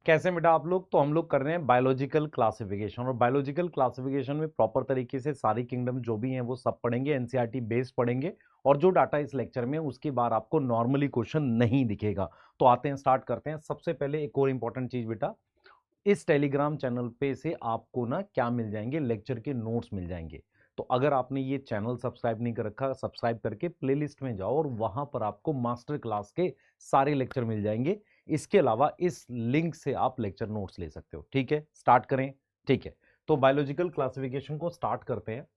कैसे बेटा आप लोग? तो हम लोग कर रहे हैं बायोलॉजिकल क्लासिफिकेशन, और बायोलॉजिकल क्लासिफिकेशन में प्रॉपर तरीके से सारी किंगडम जो भी हैं वो सब पढ़ेंगे, एनसीईआरटी बेस्ड पढ़ेंगे। और जो डाटा इस लेक्चर में उसके बाद आपको नॉर्मली क्वेश्चन नहीं दिखेगा। तो आते हैं, स्टार्ट करते हैं। सबसे पहले एक और इंपॉर्टेंट चीज बेटा, इस टेलीग्राम चैनल पे से आपको ना क्या मिल जाएंगे, लेक्चर के नोट्स मिल जाएंगे। तो अगर आपने ये चैनल सब्सक्राइब नहीं कर रखा, सब्सक्राइब करके प्लेलिस्ट में जाओ और वहां पर आपको मास्टर क्लास के सारे लेक्चर मिल जाएंगे। इसके अलावा इस लिंक से आप लेक्चर नोट्स ले सकते हो। ठीक है, स्टार्ट करें। ठीक है, तो बायोलॉजिकल क्लासिफिकेशन को स्टार्ट करते हैं।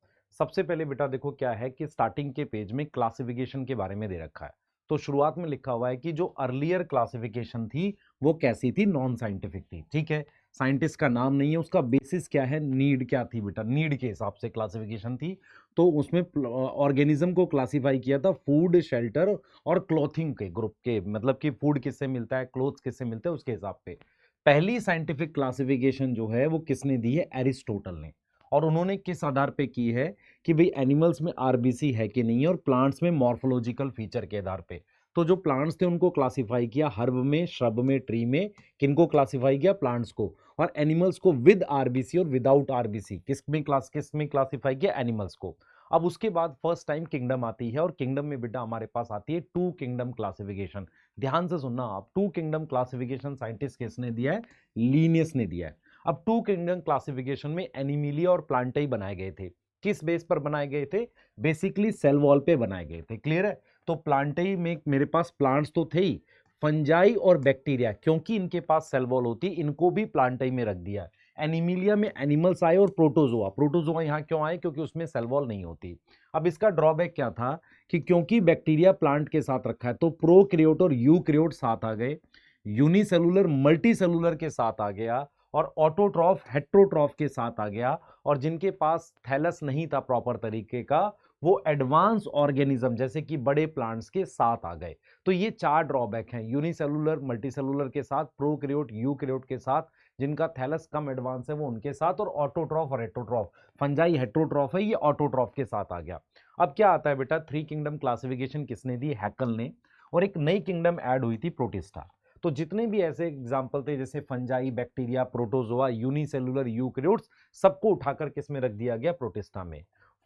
सबसे पहले बेटा देखो क्या है कि स्टार्टिंग के पेज में क्लासिफिकेशन के बारे में दे रखा है। तो शुरुआत में लिखा हुआ है कि जो अर्लियर क्लासिफिकेशन थी वो कैसी थी, नॉन साइंटिफिक थी। ठीक है, साइंटिस्ट का नाम नहीं है, उसका बेसिस क्या है, नीड क्या थी बेटा, नीड के हिसाब से क्लासिफिकेशन थी। तो उसमें ऑर्गेनिज्म को क्लासिफाई किया था फूड, शेल्टर और क्लोथिंग के ग्रुप के, मतलब कि फूड किससे मिलता है, क्लोथ्स किससे मिलते हैं, उसके हिसाब पे। पहली साइंटिफिक क्लासिफिकेशन जो है वो किसने दी है, एरिस्टोटल ने। और उन्होंने किस आधार पे की है कि भाई एनिमल्स में आरबीसी है कि नहीं है, और प्लांट्स में मॉर्फोलॉजिकल फीचर के आधार पे। तो जो प्लांट्स थे उनको क्लासिफाई किया हर्ब में, श्रब में, ट्री में। किनको क्लासिफाई किया, प्लांट्स को। और एनिमल्स को विद आरबीसी और विदाउट आरबीसी किस में क्लासिफाई किया, एनिमल्स को। अब उसके बाद फर्स्ट टाइम किंगडम आती है, और किंगडम में बेटा हमारे पास आती है टू किंगडम क्लासिफिकेशन। ध्यान से सुनना आप, टू किंगडम क्लासिफिकेशन साइंटिस्ट किसने दिया है, लीनियस ने दिया है। अब टू किंगडम क्लासिफिकेशन में एनिमिलिया और प्लांटाई बनाए गए थे। किस बेस पर बनाए गए थे, बेसिकली सेल वॉल पे बनाए गए थे। क्लियर है? तो प्लांटाई में मेरे पास प्लांट्स तो थे ही, फंजाई और बैक्टीरिया, क्योंकि इनके पास सेल वॉल होती, इनको भी प्लांटाई में रख दिया। एनिमिलिया में एनिमल्स आए और प्रोटोजोआ। प्रोटोजोआ यहां क्यों आए, क्योंकि उसमें सेल वॉल नहीं होती। अब इसका ड्रॉबैक क्या था कि क्योंकि बैक्टीरिया प्लांट के साथ रखा है तो प्रोकैरियोट और यूकैरियोट साथ आ गए, यूनिसेलुलर मल्टीसेलुलर के साथ आ गया, और ऑटोट्रॉफ हेट्रोट्रॉफ के साथ आ गया। और जिनके पास थैलस नहीं था प्रॉपर तरीके का, वो एडवांस ऑर्गेनिज्म जैसे कि बड़े प्लांट्स के साथ आ गए। तो ये चार ड्रॉबैक हैं, यूनिसेलुलर मल्टीसेलुलर के साथ, प्रोकैरियोट यूकैरियोट के साथ, जिनका थैलस कम एडवांस है वो उनके साथ, और ऑटोट्रॉफ और हेट्रोट्रॉफ, फंजाई हेट्रोट्रॉफ है, ये ऑटोट्रॉफ के साथ आ गया। अब क्या आता है बेटा, थ्री किंगडम क्लासिफिकेशन किसने दी, हैकल ने। और एक नई किंगडम ऐड हुई थी, प्रोटिस्टा। तो जितने भी ऐसे एग्जाम्पल थे जैसे fungi, bacteria, protozoa, unicellular, eukaryotes, सबको उठाकर किस में रख दिया गया, प्रोटिस्टा में।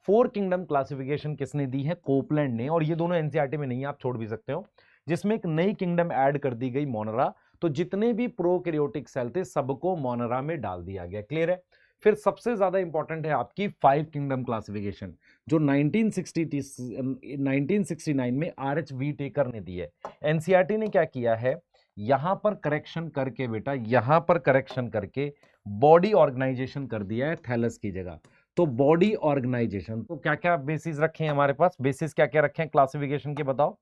फोर किंगडम क्लासिफिकेशन किसने दी है, कोपलैंड ने। और ये दोनों एनसीईआरटी में नहीं है, आप छोड़ भी सकते हो। जिसमें एक नई किंगडम ऐड कर दी गई, मोनरा। तो जितने भी प्रोकैरियोटिक सेल थे सबको मोनरा में डाल दिया गया। क्लियर है? फिर सबसे ज्यादा इंपॉर्टेंट है आपकी फाइव किंगडम क्लासिफिकेशन, जो 1969 में आर एच वी टेकर ने दी है। एनसीईआरटी ने क्या किया है, यहां पर करेक्शन करके बेटा, यहां पर करेक्शन करके बॉडी ऑर्गेनाइजेशन कर दिया है थैलस की जगह। तो बॉडी ऑर्गेनाइजेशन, तो क्या क्या बेसिस रखे हैं हमारे पास, बेसिस क्या क्या रखे हैं क्लासिफिकेशन के, बताओ।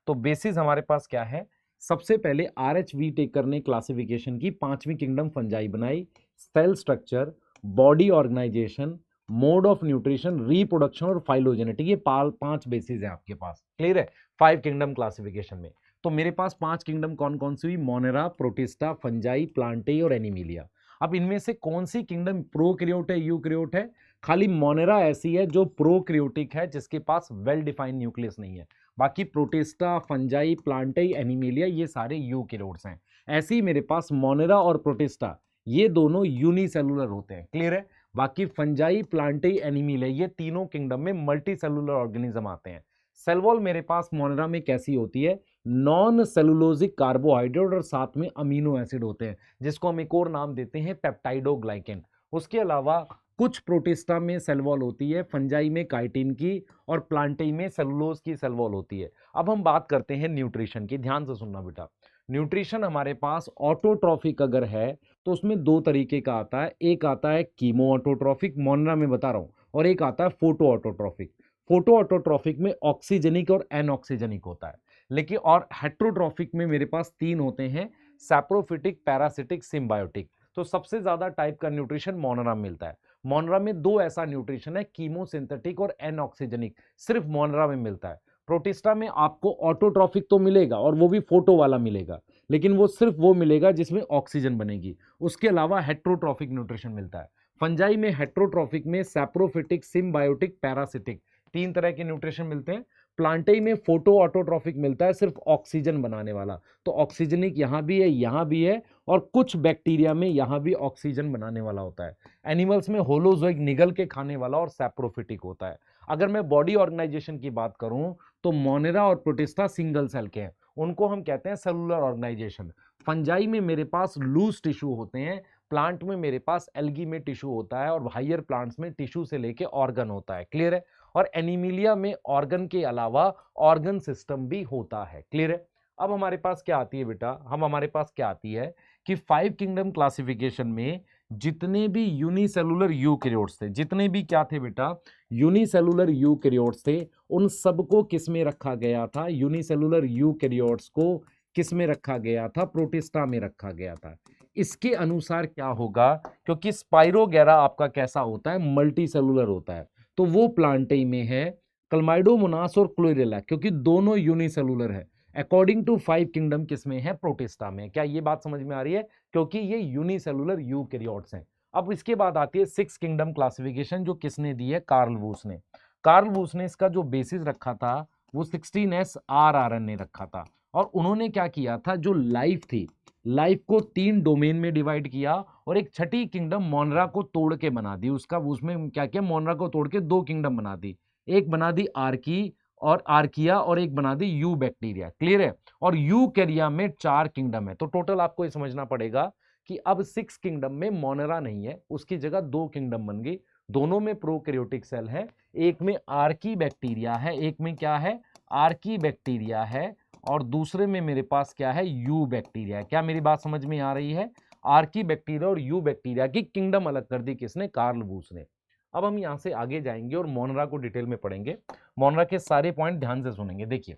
तो बेसिस हमारे पास क्या है, सबसे पहले आर एच वी टेकर ने क्लासिफिकेशन की पांचवी किंगडम फंजाई बनाई। Cell structure, body organisation, mode of nutrition, reproduction और फाइलोजेनेटिक, ये पांच बेसिस हैं आपके पास। क्लियर है? फाइव किंगडम क्लासिफिकेशन में। तो मेरे पास पांच किंगडम कौन कौन सी हुई, मोनेरा, प्रोटिस्टा, फंजाई, प्लांटेई और एनिमिलिया। अब इनमें से कौन सी किंगडम प्रोकैरियोट है, यूकैरियोट है? खाली मोनेरा ऐसी है जो प्रोकैरियोटिक है, जिसके पास वेल डिफाइंड न्यूक्लियस नहीं है। बाकी प्रोटिस्टा, फंजाई, प्लांटेई, एनिमिलिया ये सारे यूकैरियोट्स हैं। ऐसे ही मेरे पास मोनेरा और प्रोटिस्टा ये दोनों यूनिसेलुलर होते हैं। क्लियर है? बाकी फंजाई, प्लांटेई, एनिमिलिया ये तीनों किंगडम में मल्टी सेलुलर ऑर्गेनिज्म आते हैं। सेल वॉल मेरे पास मोनेरा में कैसी होती है, नॉन सेलुलोजिक कार्बोहाइड्रेट और साथ में अमीनो एसिड होते हैं, जिसको हम एक और नाम देते हैं पेप्टाइडोग्लाइकेन। उसके अलावा कुछ प्रोटिस्टा में सेल वॉल होती है, फंजाई में काइटिन की, और प्लांटेई में सेलुलोज की सेल वॉल होती है। अब हम बात करते हैं न्यूट्रिशन की, ध्यान से सुनना बेटा। न्यूट्रिशन हमारे पास ऑटोट्रॉफिक अगर है तो उसमें दो तरीके का आता है, एक आता है कीमो ऑटोट्रॉफिक, मोनरा में बता रहा हूं, और एक आता है फोटो ऑटोट्रॉफिक। फोटो ऑटोट्रॉफिक में ऑक्सीजनिक और एनऑक्सीजनिक होता है। लेकिन और हेट्रोट्रॉफिक में मेरे पास तीन होते हैं, सैप्रोफिटिक, पैरासिटिक, सिम्बायोटिक। तो सबसे ज्यादा टाइप का न्यूट्रिशन मोनरा में मिलता है। मोनरा में दो ऐसा न्यूट्रिशन है, कीमोसिंथेटिक और एनऑक्सीजनिक, सिर्फ मोनरा में मिलता है। प्रोटिस्टा में आपको ऑटोट्रॉफिक तो मिलेगा, और वो भी फोटो वाला मिलेगा, लेकिन वो सिर्फ वो मिलेगा जिसमें ऑक्सीजन बनेगी। उसके अलावा हेट्रोट्रॉफिक न्यूट्रिशन मिलता है। फंजाई में हेट्रोट्रॉफिक में सैप्रोफिटिक, सिम्बायोटिक, पैरासिटिक, तीन तरह के न्यूट्रिशन मिलते हैं। प्लांटेई में फोटो ऑटोट्रॉफिक मिलता है सिर्फ ऑक्सीजन बनाने वाला, तो ऑक्सीजनिक यहां भी है, यहां भी है, और कुछ बैक्टीरिया में यहां भी ऑक्सीजन बनाने वाला होता है। एनिमल्स में होलोजोइक निगल के खाने वाला और सैप्रोफिटिक होता है। अगर मैं बॉडी ऑर्गेनाइजेशन की बात करूं तो मोनेरा और प्रोटिस्टा सिंगल सेल के हैं, उनको हम कहते हैं सेलुलर ऑर्गेनाइजेशन। फंजाई में मेरे पास लूज टिश्यू होते हैं, प्लांट में मेरे पास एल्गी में टिश्यू होता है, और हाइयर प्लांट्स में टिश्यू से लेके ऑर्गन होता है। क्लियर है? और एनिमिलिया में ऑर्गन के अलावा ऑर्गन सिस्टम भी होता है। क्लियर है? अब हमारे पास क्या आती है बेटा, हमारे पास क्या आती है कि 5 किंगडम क्लासिफिकेशन में जितने भी यूनिसेलुलर यूकैरियोट्स थे, जितने भी क्या थे बेटा, यूनिसेलुलर यूकैरियोट्स थे, उन सबको किस में रखा गया था? यूनिसेलुलर यूकैरियोट्स को किस में रखा गया था? प्रोटिस्टा में रखा गया था। इसके अनुसार क्या होगा, क्योंकि स्पाइरोगेरा आपका कैसा होता है? मल्टी सेलुलर होता है, तो वो प्लांटेई में है। क्लमाइडोमोनास और क्लोरेला क्योंकि दोनों यूनिसेलुलर है, अकॉर्डिंग टू 5 किंगडम किस में है? प्रोटिस्टा में। क्या ये बात समझ में आ रही है? क्योंकि ये यूनिसेलुलर यूकैरियोट्स हैं। अब इसके बाद आती है 6 किंगडम क्लासिफिकेशन, जो किसने दी है? कार्ल वूस ने। कार्ल वूस ने इसका जो बेसिस रखा था वो 16S RRN ने रखा था, और उन्होंने क्या किया था, जो लाइफ थी, लाइफ को 3 डोमेन में डिवाइड किया, और एक छठी किंगडम मोनरा को तोड़ के बना दी। उसका उसमें क्या किया? मोनरा को तोड़ के 2 किंगडम बना दी, एक बना दी आर्की और आर्किया, और एक बना दी यू बैक्टीरिया। क्लियर है? और यूकैरिया में 4 किंगडम है। तो टोटल आपको ये समझना पड़ेगा कि अब 6 किंगडम में मोनेरा नहीं है, उसकी जगह 2 किंगडम बन गई। दोनों में प्रोकैरियोटिक सेल है, एक में आर्की बैक्टीरिया है, एक में क्या है? आर्की बैक्टीरिया है, और दूसरे में मेरे पास क्या है? You bacteria. क्या मेरी बात समझ में आ रही है? आर्की बैक्टीरिया और यू बैक्टीरिया की किंगडम अलग कर दी किसने? कार्ल वूस ने। अब हम यहां से आगे जाएंगे और मोनरा को डिटेल में पढ़ेंगे। मोनरा के सारे पॉइंट ध्यान से सुनेंगे। देखिए,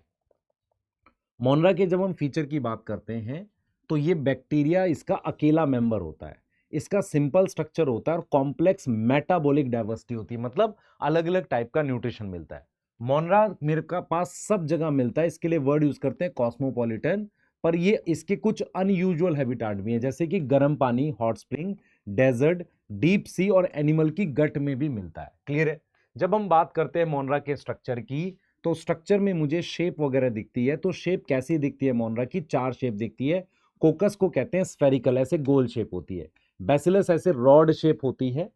मोनरा के जब हम फीचर की बात करते हैं तो ये बैक्टीरिया इसका अकेला मेंबर होता है, इसका सिंपल स्ट्रक्चर होता है, और कॉम्प्लेक्स मेटाबॉलिक डाइवर्सिटी होती है, मतलब अलग अलग टाइप का न्यूट्रिशन मिलता है। मोनरा मेरे का पास सब जगह मिलता है, इसके लिए वर्ड यूज करते हैं कॉस्मोपॉलिटन, पर ये इसके कुछ अनयूजुअल हैबिटाट भी हैं, जैसे कि गर्म पानी, hot spring, desert, deep sea, और एनिमल की गट में भी मिलता है। क्लियर है? जब हम बात करते हैं मोनरा के स्ट्रक्चर की, तो स्ट्रक्चर में मुझे शेप वगैरह दिखती है, तो शेप कैसी दिखती है मोनरा की? 4 शेप दिखती है। कोकस को कहते हैं स्फेरिकल, ऐसे गोल शेप होती है। बैसिलस ऐसे रॉड शेप होती है।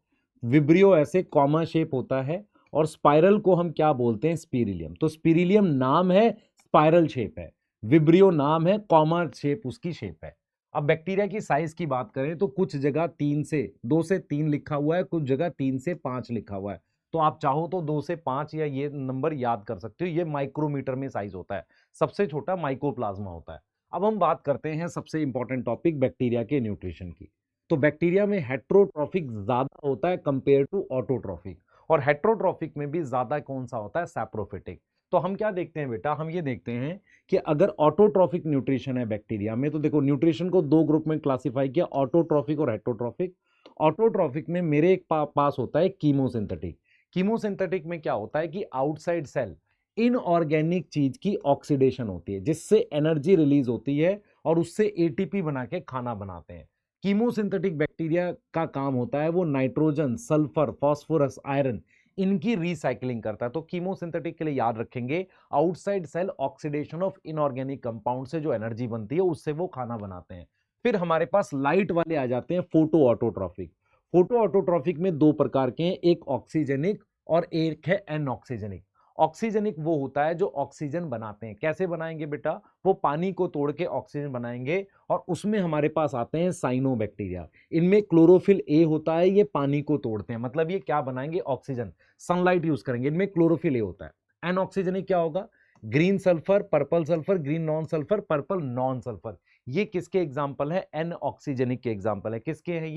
विब्रियो ऐसे कॉमा शेप होता है, और स्पाइरल को हम क्या बोलते हैं? स्पिरिलियम। तो स्पिरिलियम नाम है, स्पाइरल शेप है। विब्रियो नाम है, कॉमा शेप उसकी शेप है। अब बैक्टीरिया की साइज की बात करें तो कुछ जगह 2 से 3 लिखा हुआ है, कुछ जगह 3 से 5 लिखा हुआ है, तो आप चाहो तो 2 से 5 या ये नंबर याद कर सकते हो। ये माइक्रोमीटर में साइज होता है, सबसे छोटा माइकोप्लाज्मा होता है। अब हम बात करते हैं सबसे इंपॉर्टेंट टॉपिक बैक्टीरिया के न्यूट्रिशन की। तो बैक्टीरिया में हेट्रोट्रॉफिक ज्यादा होता है कंपेयर टू ऑटोट्रॉफिक, और हेट्रोट्रॉफिक में भी ज्यादा कौन सा होता है? सैप्रोफिटिक। तो हम क्या देखते हैं बेटा, हम ये देखते हैं कि अगर ऑटोट्रॉफिक न्यूट्रिशन है बैक्टीरिया में, तो देखो न्यूट्रिशन को 2 ग्रुप में क्लासिफाई किया, ऑटोट्रॉफिक और हेट्रोट्रॉफिक। ऑटोट्रॉफिक में मेरे एक पास होता है कीमोसिंथेटिक। कीमोसिंथेटिक में क्या होता है कि आउटसाइड सेल इनऑर्गेनिक चीज की ऑक्सीडेशन होती है, जिससे एनर्जी रिलीज होती है, और उससे एटीपी बना के खाना बनाते हैं। कीमोसिंथेटिक बैक्टीरिया का काम होता है वो नाइट्रोजन, सल्फर, फास्फोरस, आयरन, इनकी रिसाइकलिंग करता है। तो कीमोसिंथेटिक के लिए याद रखेंगे, outside cell oxidation of inorganic compound से जो एनर्जी बनती है उससे वो खाना बनाते हैं। फिर हमारे पास लाइट वाले आ जाते हैं, फोटो ऑटोट्रॉफिक। फोटो ऑटोट्रॉफिक में 2 प्रकार के हैं, एक ऑक्सीजेनिक और एक है एनऑक्सीजेनिक। ऑक्सीजेनिक वो होता है जो ऑक्सीजन बनाते हैं। कैसे बनाएंगे बेटा? वो पानी को तोड़ के ऑक्सीजन बनाएंगे, और उसमें हमारे पास आते हैं साइनोबैक्टीरिया। इनमें क्लोरोफिल ए होता है, ये पानी को तोड़ते हैं, मतलब ये क्या बनाएंगे? ऑक्सीजन, सनलाइट यूज करेंगे। इनमें क्लोरोफिल ए होता है। एनऑक्सीजेनिक क्या होगा? Green sulphur, purple sulphur, green non sulphur, purple non sulphur. ये किसके एग्जाम्पल है? एनऑक्सीजेनिक के एग्जाम्पल है। किसके हैं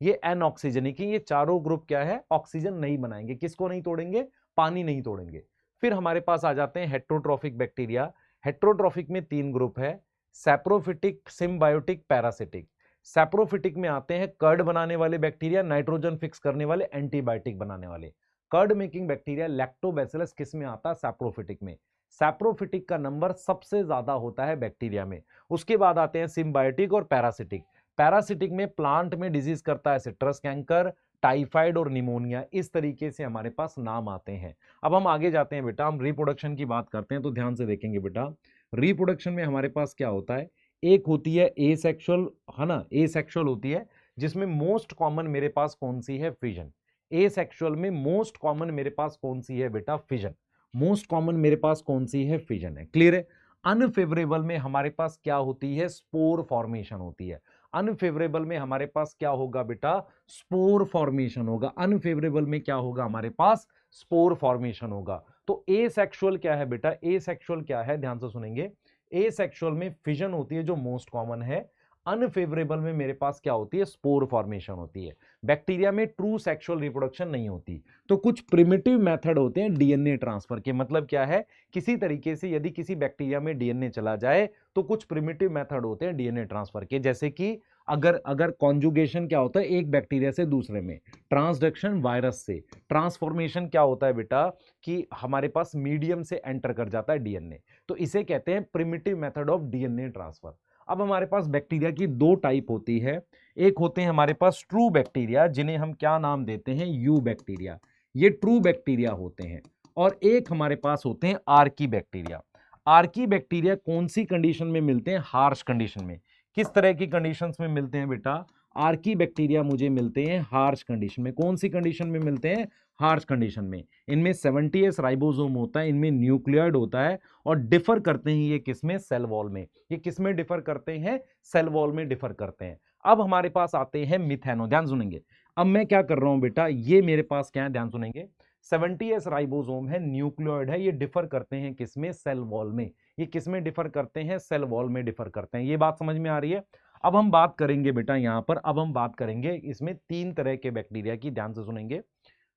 ये एनऑक्सीजेनिक है। ये चारों ग्रुप क्या है? ऑक्सीजन नहीं बनाएंगे। किसको नहीं तोड़ेंगे? पानी नहीं तोड़ेंगे। फिर हमारे पास आ जाते हैं हेट्रोट्रॉफिक बैक्टीरिया। हेट्रोट्रॉफिक में 3 ग्रुप है, सैप्रोफिटिक, सिम्बायोटिक, पैरासिटिक। सैप्रोफिटिक में आते हैं कर्ड बनाने वाले बैक्टीरिया, नाइट्रोजन फिक्स करने वाले, एंटीबायोटिक बनाने वाले। कर्ड मेकिंग बैक्टीरिया लैक्टोबैसिलस किस में आता है? सैप्रोफिटिक में। सैप्रोफिटिक का नंबर सबसे ज्यादा होता है बैक्टीरिया में। उसके बाद आते हैं सिम्बायोटिक और पैरासिटिक। पैरासिटिक में प्लांट में डिजीज करता है सिट्रस कैंकर, टाइफाइड और निमोनिया, इस तरीके से हमारे पास नाम आते हैं। अब हम आगे जाते हैं बेटा, हम रिप्रोडक्शन की बात करते हैं, तो ध्यान से देखेंगे बेटा, रिप्रोडक्शन में हमारे पास क्या होता है, एक होती है एसेक्सुअल, है ना, एसेक्सुअल होती है, जिसमें मोस्ट कॉमन मेरे पास कौन सी है, फिजन। एसेक्सुअल में मोस्ट कॉमन मेरे पास कौन सी है बेटा, फिजन। मोस्ट कॉमन मेरे पास कौन सी है, फिजन है, क्लियर है। अनफेवरेबल में हमारे पास क्या होती है, स्पोर फॉर्मेशन होती है। अनफेवरेबल में हमारे पास क्या होगा बेटा, स्पोर फॉर्मेशन होगा। अनफेवरेबल में क्या होगा हमारे पास, स्पोर फॉर्मेशन होगा। तो एसेक्सुअल क्या है बेटा, एसेक्सुअल क्या है, ध्यान से सुनेंगे। एसेक्सुअल में फिजन होती है जो मोस्ट कॉमन है। अनफेवरेबल में मेरे पास क्या होती है, स्पोर फॉर्मेशन होती है। बैक्टीरिया में ट्रू सेक्सुअल रिप्रोडक्शन नहीं होती। तो कुछ प्रिमिटिव मेथड होते हैं डीएनए ट्रांसफर के, मतलब क्या है, किसी तरीके से यदि किसी बैक्टीरिया में डीएनए चला जाए तो कुछ प्रिमिटिव मेथड होते हैं डीएनए ट्रांसफर के, जैसे कि अगर अगर कॉन्जुगेशन क्या होता है एक बैक्टीरिया से दूसरे में, ट्रांसडक्शन वायरस से, ट्रांसफॉर्मेशन क्या होता है बेटा कि हमारे पास मीडियम से एंटर कर जाता है डीएनए, तो इसे कहते हैं primitive method of DNA transfer. अब हमारे पास बैक्टीरिया की दो टाइप होती है, एक होते हैं हमारे पास ट्रू बैक्टीरिया, जिन्हें हम क्या नाम देते हैं, यू बैक्टीरिया, ये ट्रू बैक्टीरिया होते हैं। और एक हमारे पास होते हैं आर्की बैक्टीरिया। आर्की बैक्टीरिया कौन सी कंडीशन में मिलते हैं, हार्श कंडीशन में। किस तरह की कंडीशंस में मिलते हैं बेटा, आर्की बैक्टीरिया मुझे मिलते हैं हार्श कंडीशन में। कौन सी कंडीशन में मिलते हैं, हार्श कंडीशन में। इनमें 70s राइबोसोम होता है, इनमें न्यूक्लियोइड होता है, और डिफर करते हैं ये किसमें, सेल वॉल में। ये किसमें डिफर करते हैं, सेल वॉल में डिफर करते हैं। अब हमारे पास आते हैं मिथेनो, ध्यान सुनेंगे। अब मैं क्या कर रहा हूं बेटा, ये मेरे पास क्या है, ध्यान सुनेंगे। 70s राइबोसोम है, न्यूक्लियोइड है, ये डिफर करते हैं किसमें, सेल वॉल में। ये किसमें डिफर करते हैं, सेल वॉल में डिफर करते हैं। ये बात समझ में आ रही है। अब हम बात करेंगे बेटा यहां पर, अब हम बात करेंगे इसमें तीन तरह के बैक्टीरिया की, ध्यान से सुनेंगे।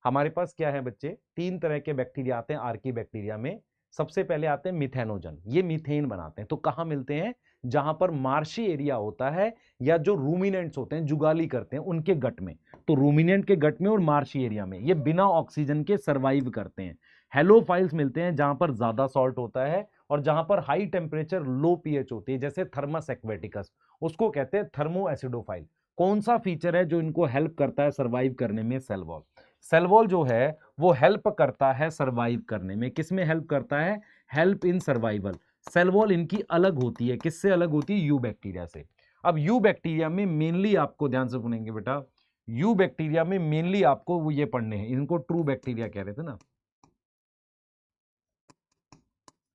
हमारे पास क्या है बच्चे, तीन तरह के बैक्टीरिया आते हैं आर्की बैक्टीरिया में। सबसे पहले आते हैं मिथेनोजन, ये मीथेन बनाते हैं। तो कहां मिलते हैं, जहां पर मार्शी एरिया होता है, या जो रूमिनेंट्स होते हैं, जुगाली करते हैं, उनके गट में। तो रूमिनेंट के गट में और मार्शी एरिया में ये बिना ऑक्सीजन के सर्वाइव करते हैं। हेलोफाइल्स मिलते हैं जहां पर ज्यादा सॉल्ट होता है और जहां पर हाई टेम्परेचर लो पीएच होती है, जैसे थर्मस एक्वेटिकस, उसको कहते हैं थर्मो एसिडोफाइल। कौन सा फीचर है जो इनको हेल्प करता है सर्वाइव करने में, सेल वॉल। सेल वॉल जो है वो हेल्प करता है सर्वाइव करने में, किसमें हेल्प करता है, help in survival. Cell wall इनकी अलग होती है, किससे अलग होती है, यू बैक्टीरिया से। अब यू बैक्टीरिया में मेनली आपको ध्यान से सुनेंगे बेटा, यू बैक्टीरिया में मेनली आपको वो ये पढ़ने हैं, इनको ट्रू बैक्टीरिया कह रहे थे ना।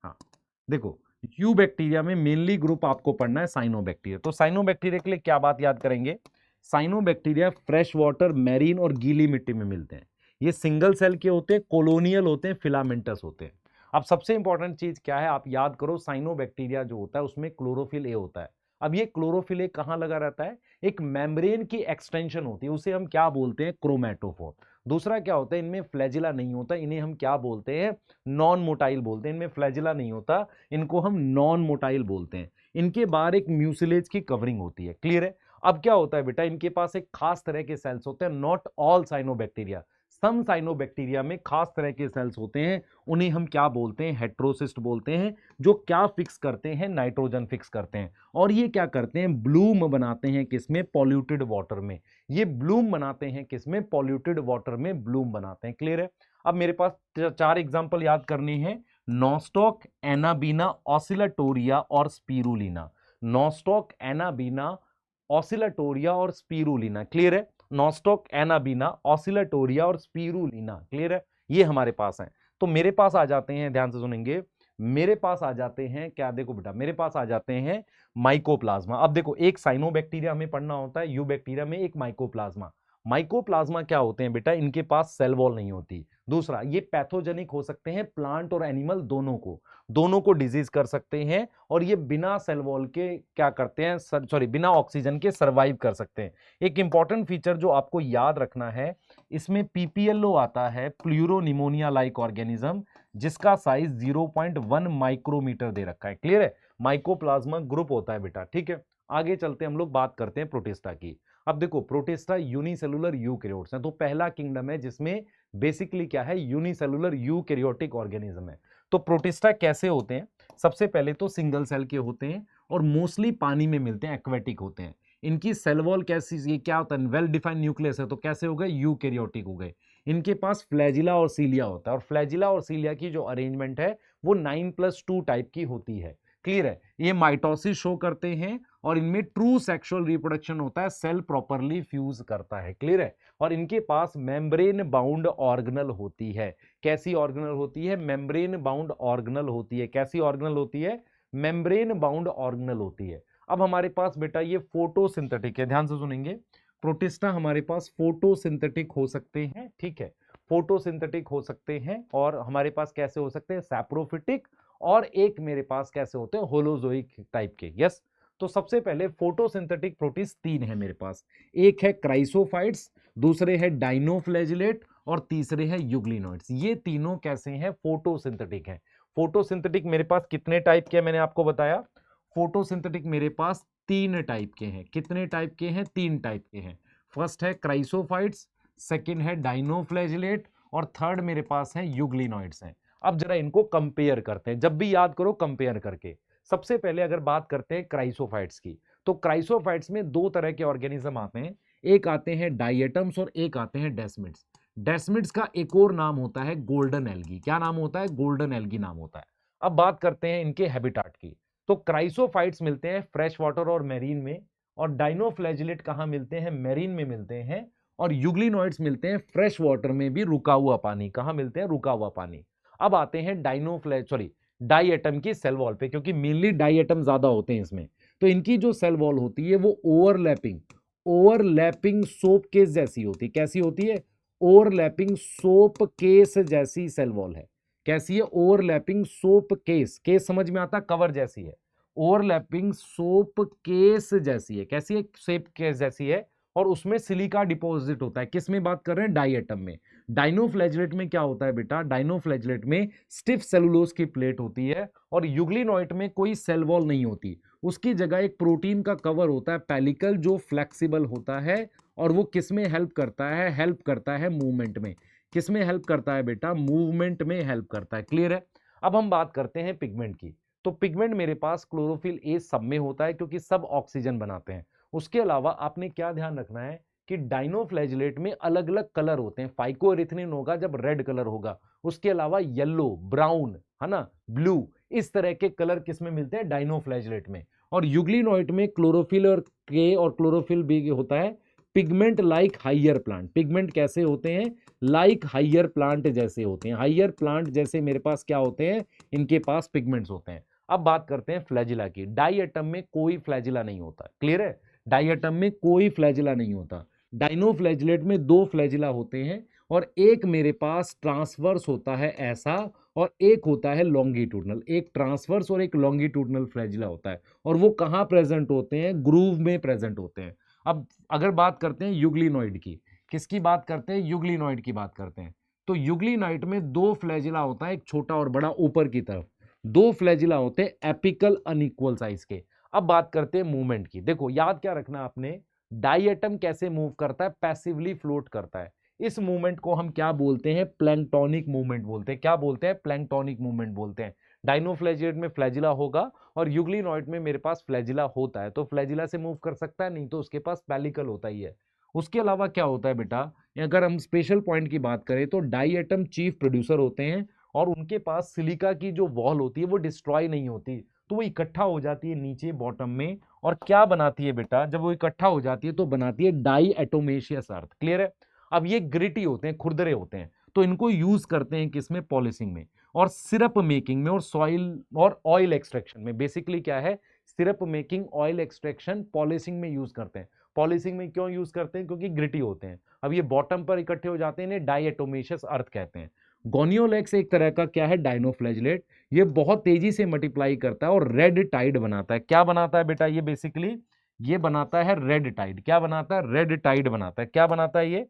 हाँ देखो, यू बैक्टीरिया में मेनली ग्रुप आपको पढ़ना है साइनोबैक्टीरिया। तो साइनोबैक्टीरिया के लिए क्या बात याद करेंगे, साइनोबैक्टीरिया फ्रेश वाटर, मैरीन और गीली मिट्टी में मिलते हैं। ये सिंगल सेल के होते हैं, कॉलोनियल होते हैं, फिलामेंटस होते हैं। अब सबसे इंपॉर्टेंट चीज क्या है, आप याद करो, साइनोबैक्टीरिया जो होता है उसमें क्लोरोफिल ए होता है। अब ये क्लोरोफिल ए कहां लगा रहता है, एक मेम्ब्रेन की एक्सटेंशन होती है, उसे हम क्या बोलते हैं, क्रोमैटोफोर। दूसरा क्या होता है, इनमें फ्लैजिला नहीं होता, इन्हें हम क्या बोलते हैं, नॉन मोटाइल बोलते हैं। इनमें फ्लैजिला नहीं होता, इनको हम नॉन मोटाइल बोलते हैं। इनके बाहर एक म्यूसिलेज की कवरिंग होती है, क्लियर है। अब क्या होता है बेटा, इनके पास एक खास तरह के सेल्स होते हैं, not all cyanobacteria, some cyanobacteria में खास तरह के सेल्स होते हैं, उन्हें हम क्या बोलते हैं, हेट्रोसिस्ट बोलते हैं, जो क्या फिक्स करते हैं, नाइट्रोजन फिक्स करते हैं। और ये क्या करते हैं, ब्लूम बनाते हैं किसमें, पॉल्यूटेड वाटर में। ये ब्लूम बनाते हैं किसमें, पॉल्यूटेड वाटर में ब्लूम बनाते हैं, क्लियर है। अब मेरे पास चार एग्जांपल याद करनी है, नॉस्टॉक, एनाबीना, ऑसिलाटोरिया और स्पिरुलिना। नॉस्टॉक, एनाबीना, ऑसिलाटोरिया और स्पिरुलिना, क्लियर है। नॉस्टॉक, एनाबीना, ऑसिलाटोरिया और स्पिरुलिना, क्लियर है, ये हमारे पास है। तो मेरे पास आ जाते हैं, ध्यान से सुनेंगे, मेरे पास आ जाते हैं क्या, देखो बेटा, मेरे पास आ जाते हैं माइकोप्लाज्मा। अब देखो, एक साइनोबैक्टीरिया हमें पढ़ना होता है, यू बैक्टीरिया में एक माइकोप्लाज्मा। माइकोप्लाज्मा क्या होते हैं बेटा, इनके पास सेल वॉल नहीं होती। दूसरा, ये पैथोजेनिक हो सकते हैं, प्लांट और एनिमल दोनों को डिजीज कर सकते हैं, और ये बिना सेल वॉल के क्या करते हैं, सॉरी, बिना ऑक्सीजन के सर्वाइव कर सकते हैं। एक इंपॉर्टेंट फीचर जो आपको याद रखना है, इसमें पीपीएलओ आता है, प्लूरोनिमोनिया लाइक ऑर्गेनिज्म, जिसका साइज 0.1 माइक्रोमीटर दे रखा है, क्लियर है। माइकोप्लाज्मा ग्रुप होता है बेटा, ठीक है। आगे चलते हम लोग बात करते हैं प्रोटिस्टा की। अब देखो, प्रोटिस्टा यूनिसेलुलर यूकैरियोट्स हैं, तो पहला किंगडम है जिसमें बेसिकली क्या है, यूनिसेलुलर यूकैरियोटिक ऑर्गेनिज्म है। तो प्रोटिस्टा कैसे होते हैं, सबसे पहले तो सिंगल सेल के होते हैं और मोस्टली पानी में मिलते हैं, एक्वेटिक होते हैं। इनकी सेल वॉल कैसी, ये क्या होता है, वेल डिफाइंड न्यूक्लियस है, तो कैसे हो गए, यूकैरियोटिक हो गए। इनके पास फ्लैजिला और सीलिया होता है, और फ्लैजिला और सीलिया की जो अरेंजमेंट है वो 9+2 टाइप की होती है। क्लियर है, ये माइटोसिस शो करते हैं और इनमें ट्रू सेक्सुअल रिप्रोडक्शन होता है, सेल प्रॉपरली फ्यूज करता है। क्लियर है, और इनके पास मेम्ब्रेन बाउंड ऑर्गेनल होती है। कैसी ऑर्गेनल होती है, मेम्ब्रेन बाउंड ऑर्गेनल होती है। कैसी ऑर्गेनल होती है, मेम्ब्रेन बाउंड ऑर्गेनल होती है। अब हमारे पास बेटा ये फोटोसिंथेटिक है, ध्यान से सुनेंगे, प्रोटिस्टा हमारे पास फोटोसिंथेटिक हो सकते हैं। ठीक है, फोटोसिंथेटिक हो सकते हैं, और हमारे पास कैसे हो सकते हैं, सैप्रोफिटिक, और एक मेरे पास कैसे होते हैं, होलोजोइक टाइप के। यस, तो सबसे पहले फोटोसिंथेटिक प्रोटिस्ट 3 है मेरे पास। एक है क्राइसोफाइट्स, दूसरे है डाइनोफ्लैजिलेट, और तीसरे है यूग्लिनोइड्स। ये तीनों कैसे हैं, फोटोसिंथेटिक हैं। फोटोसिंथेटिक मेरे पास कितने टाइप के, मैंने आपको बताया, फोटोसिंथेटिक मेरे पास 3 टाइप के हैं। कितने टाइप के हैं, 3 टाइप के हैं। फर्स्ट है क्राइसोफाइट्स, सेकंड है डाइनोफ्लैजिलेट, और थर्ड मेरे पास है यूग्लिनोइड्स हैं। अब जरा इनको कंपेयर करते हैं, जब भी याद करो कंपेयर करके। सबसे पहले अगर बात करते हैं क्राइसोफाइट्स की, तो क्राइसोफाइट्स में 2 तरह के ऑर्गेनिज्म आते हैं, एक आते हैं डाइएटम्स और एक आते हैं डेस्मिड्स। डेस्मिड्स का एक और नाम होता है गोल्डन एल्गी। क्या नाम होता है, गोल्डन एल्गी नाम होता है। अब बात करते हैं इनके हैबिटाट की, तो क्राइसोफाइट्स मिलते हैं फ्रेश वाटर और मेरीन में, और डाइनोफ्लैजिलेट कहां मिलते हैं, मेरीन में मिलते हैं, और यूग्लिनोइड्स मिलते हैं फ्रेश वाटर में भी, रुका हुआ पानी। कहां मिलते हैं, रुका हुआ पानी। अब आते हैं डाई एटम की सेल वॉल पे, क्योंकि मेनली डाई एटम ज्यादा होते हैं इसमें। तो इनकी जो सेल वॉल होती है वो ओवरलैपिंग ओवरलैपिंग सोप केस जैसी होती है। कैसी होती है, ओवरलैपिंग सोप केस जैसी सेल वॉल है। कैसी है, ओवरलैपिंग सोप केस, केस समझ में आता, कवर जैसी है। ओवरलैपिंग सोप केस जैसी है। कैसी है, सेप केस जैसी है, और उसमें सिलिका डिपॉजिट होता है। किस में बात कर रहे हैं, डाई एटम में। डाइनोफ्लैजिलेट में क्या होता है बेटा, डाइनोफ्लैजिलेट में स्टिफ सेलुलोज की प्लेट होती है, और यूग्लिनोइड में कोई सेल वॉल नहीं होती। उसकी जगह एक प्रोटीन का कवर होता है पेलिकल, जो फ्लेक्सिबल होता है, और वो किस में हेल्प करता है, हेल्प करता है मूवमेंट में। किस में हेल्प करता है बेटा, मूवमेंट में हेल्प करता है। क्लियर है, अब हम बात करते हैं पिगमेंट की। तो पिगमेंट मेरे पास क्लोरोफिल ए सब में होता है, क्योंकि सब ऑक्सीजन बनाते हैं। उसके अलावा आपने क्या ध्यान रखना है कि डाइनोफ्लैजिलेट में अलग अलग कलर होते हैं। फाइकोएरिथ्रिन होगा जब रेड कलर होगा, उसके अलावा येलो, ब्राउन, है ना, ब्लू, इस तरह के कलर किस में मिलते हैं, डाइनोफ्लैजिलेट में। और यूग्लिनोइड में क्लोरोफिल और के और क्लोरोफिल भी होता है। Pigment like higher plant, pigment कैसे होते हैं, लाइक हाइयर प्लांट जैसे होते हैं। हाइयर प्लांट जैसे मेरे पास क्या होते हैं, इनके पास पिगमेंट्स होते हैं। अब बात करते हैं फ्लैजिला की। डाई एटम में कोई फ्लैजिला नहीं होता। क्लियर है, डाई एटम में कोई फ्लैजिला नहीं होता। डाइनोफ्लैजिलेट में 2 फ्लैजिला होते हैं, और एक मेरे पास ट्रांसवर्स होता है ऐसा, और एक होता है लॉन्गिट्यूडनल। एक ट्रांसवर्स और एक लॉन्गिट्यूडनल फ्लैजिला होता है, और वो कहां प्रेजेंट होते हैं, ग्रूव में प्रेजेंट होते हैं। अब अगर बात करते हैं यूग्लिनोइड की, किसकी बात करते हैं, यूग्लिनोइड की बात करते हैं। तो यूग्लिनोइड में 2 फ्लैजिला होता है, एक छोटा और बड़ा ऊपर की तरफ। 2 फ्लैजिला होते हैं एपिकल अनइक्वल साइज के। अब बात करते हैं मूवमेंट की। देखो याद क्या रखना आपने, डाई एटम कैसे मूव करता है, पैसिवली फ्लोट करता है। इस मूवमेंट को हम क्या बोलते हैं, प्लैंक्टोनिक मूवमेंट बोलते हैं। क्या बोलते हैं, प्लैंक्टोनिक मूवमेंट बोलते हैं। डाइनोफ्लैजिलेट में फ्लैजिला होगा, और यूग्लिनोइड में मेरे पास फ्लैजिला होता है, तो फ्लैजिला से मूव कर सकता है नहीं, तो उसके पास पेलिकल होता ही है। उसके अलावा क्या होता है बेटा, अगर हम स्पेशल पॉइंट की बात करें तो डाई एटम चीफ प्रोड्यूसर होते हैं, और उनके पास सिलिका की जो वॉल होती है वो डिस्ट्रॉय नहीं होती, तो वो इकट्ठा हो जाती है नीचे बॉटम में, और क्या बनाती है बेटा, जब वो इकट्ठा हो जाती है तो बनाती है डाई एटोमेशियस अर्थ। क्लियर है, अब ये ग्रिटी होते हैं, खुरदरे होते हैं, तो इनको यूज करते हैं किसमें, पॉलिशिंग में, और सिरप मेकिंग में, और सॉइल और ऑयल एक्सट्रैक्शन में। बेसिकली क्या है, syrup making, oil extraction, polishing में यूज करते हैं। पॉलिशिंग में क्यों यूज करते हैं, क्योंकि ग्रिटी होते हैं। अब ये बॉटम पर इकट्ठे हो जाते हैं, इन्हें डाई एटोमेशियस अर्थ कहते हैं। गोनियोलेक्स एक तरह का क्या है, डाइनोफ्लैजिलेट। ये बहुत तेजी से मल्टीप्लाई करता है और रेड टाइड बनाता है। क्या बनाता है बेटा, ये बेसिकली ये बनाता है रेड टाइड। क्या बनाता है, रेड टाइड बनाता है। क्या बनाता है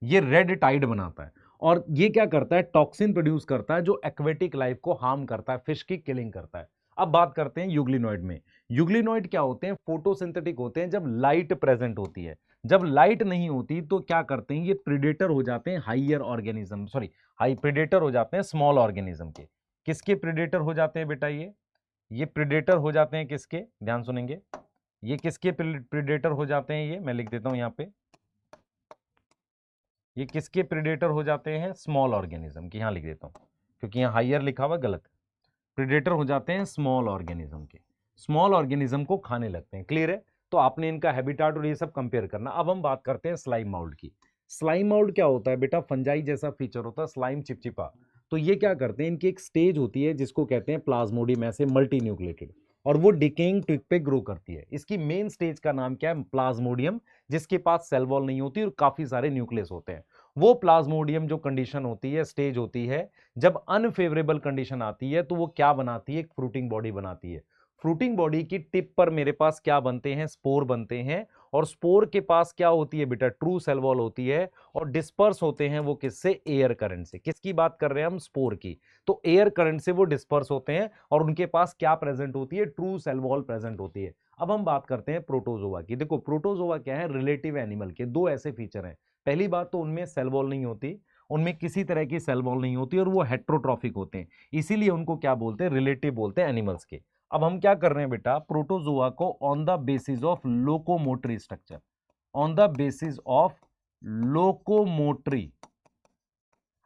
ये रेड टाइड बनाता है। और ये क्या करता है, टॉक्सिन प्रोड्यूस करता है, जो एक्वेटिक लाइफ को हार्म करता है, फिश की किलिंग करता है। अब बात करते हैं यूग्लिनोइड में। यूग्लिनोइड क्या होते हैं, फोटोसिंथेटिक होते हैं जब लाइट प्रेजेंट होती है। जब लाइट नहीं होती तो क्या करते हैं, ये प्रीडेटर हो जाते हैं higher organism, sorry high predator हो जाते हैं स्मॉल ऑर्गेनिज्म के। किसके प्रीडेटर हो जाते हैं बेटा, ये प्रीडेटर हो जाते हैं किसके, ध्यान सुनेंगे, ये किसके प्रेडेटर हो जाते हैं, ये मैं लिख देता हूं यहाँ पे, ये किसके प्रेडेटर हो जाते हैं, स्मॉल ऑर्गेनिज्म की, यहाँ लिख देता हूँ क्योंकि यहाँ हायर लिखा हुआ गलत, प्रेडेटर हो जाते हैं स्मॉल ऑर्गेनिज्म के, स्मॉल ऑर्गेनिज्म को खाने लगते हैं। क्लियर है? तो आपने इनका हैबिटाट और ये सब कंपेयर करना। अब हम बात करते हैं स्लाइम माउल्ड की। स्लाइम माउल्ड क्या होता है बेटा, फंजाई जैसा फीचर होता है, स्लाइम चिपचिपा। तो ये क्या करते हैं, इनकी एक स्टेज होती है जिसको कहते हैं प्लाज्मोडियम, ऐसे मल्टी न्यूक्लिएटेड, और वो डिकेइंग ट्विग पे ग्रो करती है। इसकी मेन स्टेज का नाम क्या है, प्लाज्मोडियम, जिसके पास सेल वॉल नहीं होती और काफी सारे न्यूक्लियस होते हैं। वो प्लाज्मोडियम जो कंडीशन होती है, स्टेज होती है, जब अनफेवरेबल कंडीशन आती है तो वो क्या बनाती है, एक फ्रूटिंग बॉडी बनाती है। फ्रूटिंग बॉडी की टिप पर मेरे पास क्या बनते हैं, स्पोर बनते हैं, और स्पोर के पास क्या होती है बेटा, ट्रू सेल वॉल होती है, और डिस्पर्स होते हैं वो किससे, एयर करंट से। किसकी बात कर रहे हैं हम, स्पोर की। तो एयर करंट से वो डिस्पर्स होते हैं और उनके पास क्या प्रेजेंट होती है, ट्रू सेल वॉल प्रेजेंट होती है। अब हम बात करते हैं प्रोटोजोआ की। देखो प्रोटोजोआ क्या है, रिलेटिव एनिमल के दो ऐसे फीचर हैं। पहली बात तो उनमें सेल वॉल नहीं होती, उनमें किसी तरह की सेल वॉल नहीं होती, और वो हेट्रोट्रॉफिक होते हैं, इसीलिए उनको क्या बोलते हैं, रिलेटिव बोलते हैं एनिमल्स के। अब हम क्या कर रहे हैं बेटा, प्रोटोजोआ को on the basis of locomotory structure, on the basis of locomotory,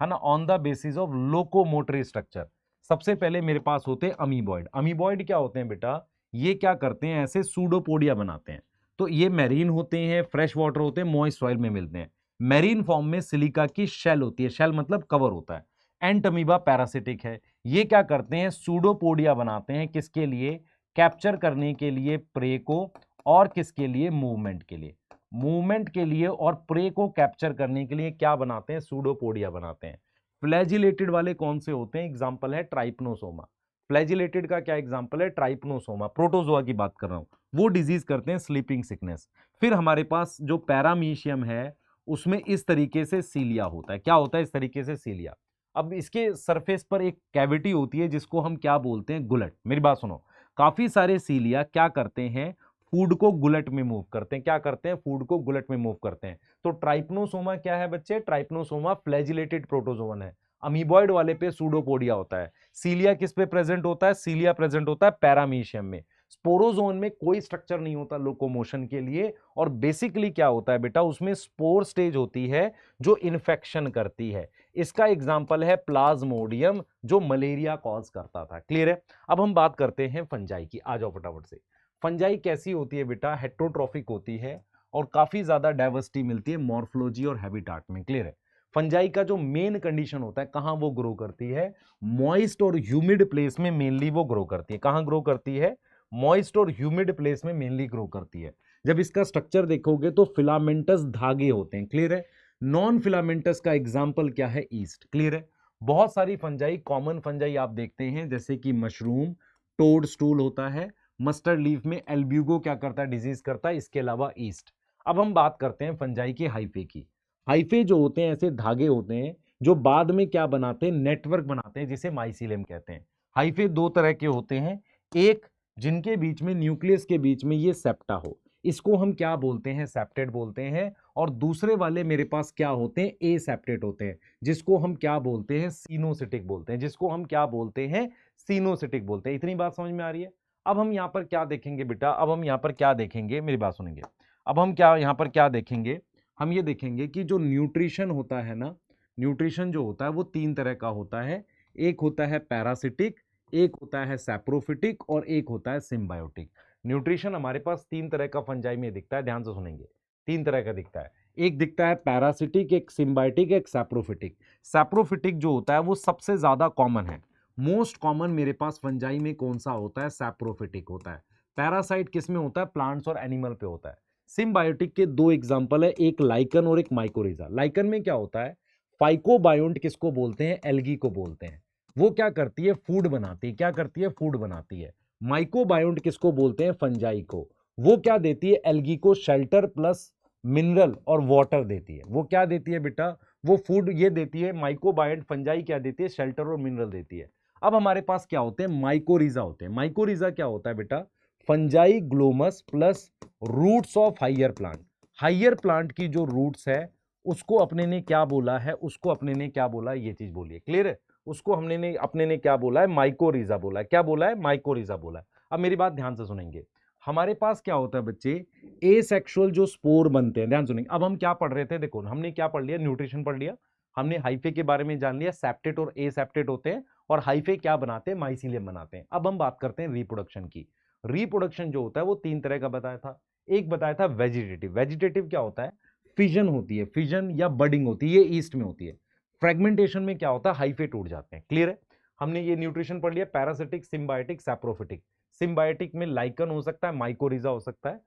है ना, on the basis of locomotory structure. सबसे पहले मेरे पास होते हैं अमीबॉइड। अमीबॉइड क्या होते हैं बेटा, ये क्या करते हैं, ऐसे सूडोपोडिया बनाते हैं। तो ये मैरीन होते हैं, फ्रेश वाटर होते हैं, मॉइस्ट सॉइल में मिलते हैं। मैरीन फॉर्म में सिलिका की शेल होती है, शेल मतलब कवर होता है। एंटमीबा पैरासिटिक है। ये क्या करते हैं, सूडोपोडिया बनाते हैं, किसके लिए, कैप्चर करने के लिए प्रे को, और किसके लिए, मूवमेंट के लिए। मूवमेंट के लिए और प्रे को कैप्चर करने के लिए क्या बनाते हैं, सूडोपोडिया बनाते हैं। फ्लैजिलेटेड वाले कौन से होते हैं, एग्जांपल है ट्राइपनोसोमा। फ्लैजिलेटेड का क्या एग्जांपल है, ट्राइपनोसोमा। प्रोटोजोआ की बात कर रहा हूं, वो डिजीज करते हैं स्लीपिंग सिकनेस। फिर हमारे पास जो पैरामीशियम है उसमें इस तरीके से सीलिया होता है। क्या होता है, इस तरीके से सीलिया। अब इसके सरफेस पर एक कैविटी होती है जिसको हम क्या बोलते हैं, गुलट। मेरी बात सुनो, काफी सारे सीलिया क्या करते हैं, फूड को गुलट में मूव करते हैं। क्या करते हैं, फूड को गुलट में मूव करते हैं। तो ट्राइपनोसोमा क्या है बच्चे, ट्राइपनोसोमा फ्लैजिलेटेड प्रोटोजोवन है। अमीबॉइड वाले पे सूडोपोडिया होता है। सीलिया किस पे प्रेजेंट होता है, सीलिया प्रेजेंट होता है पैरामीशियम में। स्पोरोजोन में कोई स्ट्रक्चर नहीं होता लोकोमोशन के लिए, और बेसिकली क्या होता है बेटा, उसमें स्पोर स्टेज होती है जो इन्फेक्शन करती है। इसका एग्जांपल है प्लाज्मोडियम, जो मलेरिया कॉज करता था। क्लियर है? अब हम बात करते हैं फंजाई की, आ जाओ फटाफट से। फंजाई कैसी होती है बेटा, हेट्रोट्रॉफिक होती है, और काफी ज्यादा डाइवर्सिटी मिलती है मॉर्फोलॉजी और हैबिटाट में। क्लियर है? फंजाई का जो मेन कंडीशन होता है, कहां वो ग्रो करती है, मॉइस्ट और ह्यूमिड प्लेस में मेनली वो ग्रो करती है। कहां ग्रो करती है, मॉइस्ट और ह्यूमिड प्लेस में मेनली ग्रो करती है। जब इसका स्ट्रक्चर देखोगे तो फिलामेंटस धागे होते हैं। क्लियर है? नॉन फिलामेंटस का एग्जाम्पल क्या है, ईस्ट। क्लियर है? बहुत सारी फंजाई, कॉमन फंजाई आप देखते हैं जैसे कि मशरूम, टोड स्टूल होता है, मस्टर्ड लीफ में एल्ब्यूगो क्या करता है, डिजीज करता है, इसके अलावा ईस्ट। अब हम बात करते हैं फंजाई के हाइफे की। हाइफे जो होते हैं ऐसे धागे होते हैं जो बाद में क्या बनाते हैं, नेटवर्क बनाते हैं, जिसे माइसीलियम कहते हैं। हाइफे दो तरह के होते हैं, एक जिनके बीच में, न्यूक्लियस के बीच में ये सेप्टा हो, इसको हम क्या बोलते हैं, सेप्टेट बोलते हैं। और दूसरे वाले मेरे पास क्या होते हैं, ए सेप्टेट होते हैं, जिसको हम क्या बोलते हैं, सीनोसिटिक बोलते हैं, जिसको हम क्या बोलते हैं, सीनोसिटिक बोलते हैं। इतनी बात समझ में आ रही है? अब हम यहां पर क्या देखेंगे बेटा, अब हम यहां पर क्या देखेंगे, मेरी बात सुनेंगे। अब हम क्या यहां पर क्या देखेंगे, हम ये देखेंगे कि जो न्यूट्रिशन होता है ना, न्यूट्रिशन जो होता है वो तीन तरह का होता है। एक होता है पैरासिटिक, एक होता है सैप्रोफिटिक, और एक होता है सिम्बायोटिक। न्यूट्रिशन हमारे पास तीन तरह का फंजाई में दिखता है, ध्यान से सुनेंगे। तीन तरह का दिखता है, एक दिखता है पैरासिटिक, एक सिम्बायोटिक, एक सैप्रोफिटिक। सैप्रोफिटिक जो होता है वो सबसे ज्यादा कॉमन है। मोस्ट कॉमन मेरे पास फंजाई में कौन सा होता है, सैप्रोफिटिक होता है। पैरासाइट किस में होता है, प्लांट्स और एनिमल पे होता है। सिम्बायोटिक के दो एग्जांपल है, एक लाइकन और एक माइकोरिजा। लाइकन में क्या होता है, फाइकोबायोन्ट किसको बोलते हैं, एल्गी को बोलते हैं। वो क्या करती है, फूड बनाती है। क्या करती है, फूड बनाती है। माइकोबायोन्ट किसको बोलते हैं, फंजाई को। वो क्या देती है, एल्गी को शेल्टर प्लस मिनरल और वाटर देती है। वो क्या देती है बेटा, वो फूड ये देती है। माइकोबायोन्ट फंजाई क्या देती है, शेल्टर और मिनरल देती है। अब हमारे पास क्या होते हैं, माइकोरिजा होते हैं। माइकोरिजा क्या होता है बेटा, fungi Glomus plus roots of higher plant. Higher plant की जो रूट्स है उसको अपने ने क्या बोला है, उसको अपने ने क्या बोला है, ये चीज बोलिए। क्लियर है? उसको हमने ने अपने ने क्या बोला है, माइकोरिजा बोला है। क्या बोला है, माइकोरिजा बोला है। अब मेरी बात ध्यान से सुनेंगे। हमारे पास क्या होता है बच्चे, एसेक्सुअल जो स्पोर बनते हैं, ध्यान सुनिए। अब हम क्या पढ़ रहे थे, देखो हमने क्या पढ़ लिया, न्यूट्रिशन पढ़ लिया, हमने हाइफे के बारे में जान लिया, सेप्टेट और एसेप्टेट होते हैं, और हाइफे क्या बनाते हैं, माइसीलियम बनाते हैं। अब हम बात करते हैं रिप्रोडक्शन की। रिप्रोडक्शन जो होता है वो तीन तरह का बताया था। एक बताया था वेजिटेटिव। वेजिटेटिव क्या होता है, फिजन होती है, फिजन या बडिंग होती है, ये ईस्ट में होती है। फ्रेगमेंटेशन में क्या होता है, हाइफे टूट जाते हैं। क्लियर है, हमने ये न्यूट्रिशन पढ़ लिया। Parasitic, symbiotic, saprophytic. सिम्बायोटिक में लाइकन हो सकता है, माइकोरिजा हो सकता है।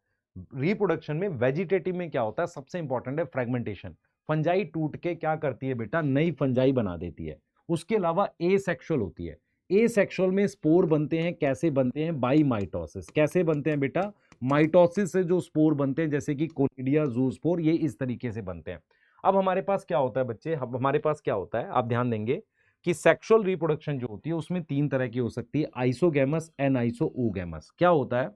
रिप्रोडक्शन में वेजिटेटिव में क्या होता है, सबसे इंपॉर्टेंट है फ्रेगमेंटेशन। फंजाई टूट के क्या करती है बेटा, नई फंजाई बना देती है। उसके अलावा एसेक्सुअल होती है। एसेक्सुअल में स्पोर बनते हैं, कैसे बनते हैं, बाई माइटोसिस। कैसे बनते हैं बेटा, माइटोसिस से जो स्पोर बनते हैं, जैसे कि कोनिडिया, जूस्पोर, ये इस तरीके से बनते हैं। अब हमारे पास क्या होता है बच्चे, अब हमारे पास क्या होता है, आप ध्यान देंगे कि सेक्सुअल रिप्रोडक्शन जो होती है उसमें तीन तरह की हो सकती है, आइसोगैमस, एनाइसोऊगैमस। क्या होता है,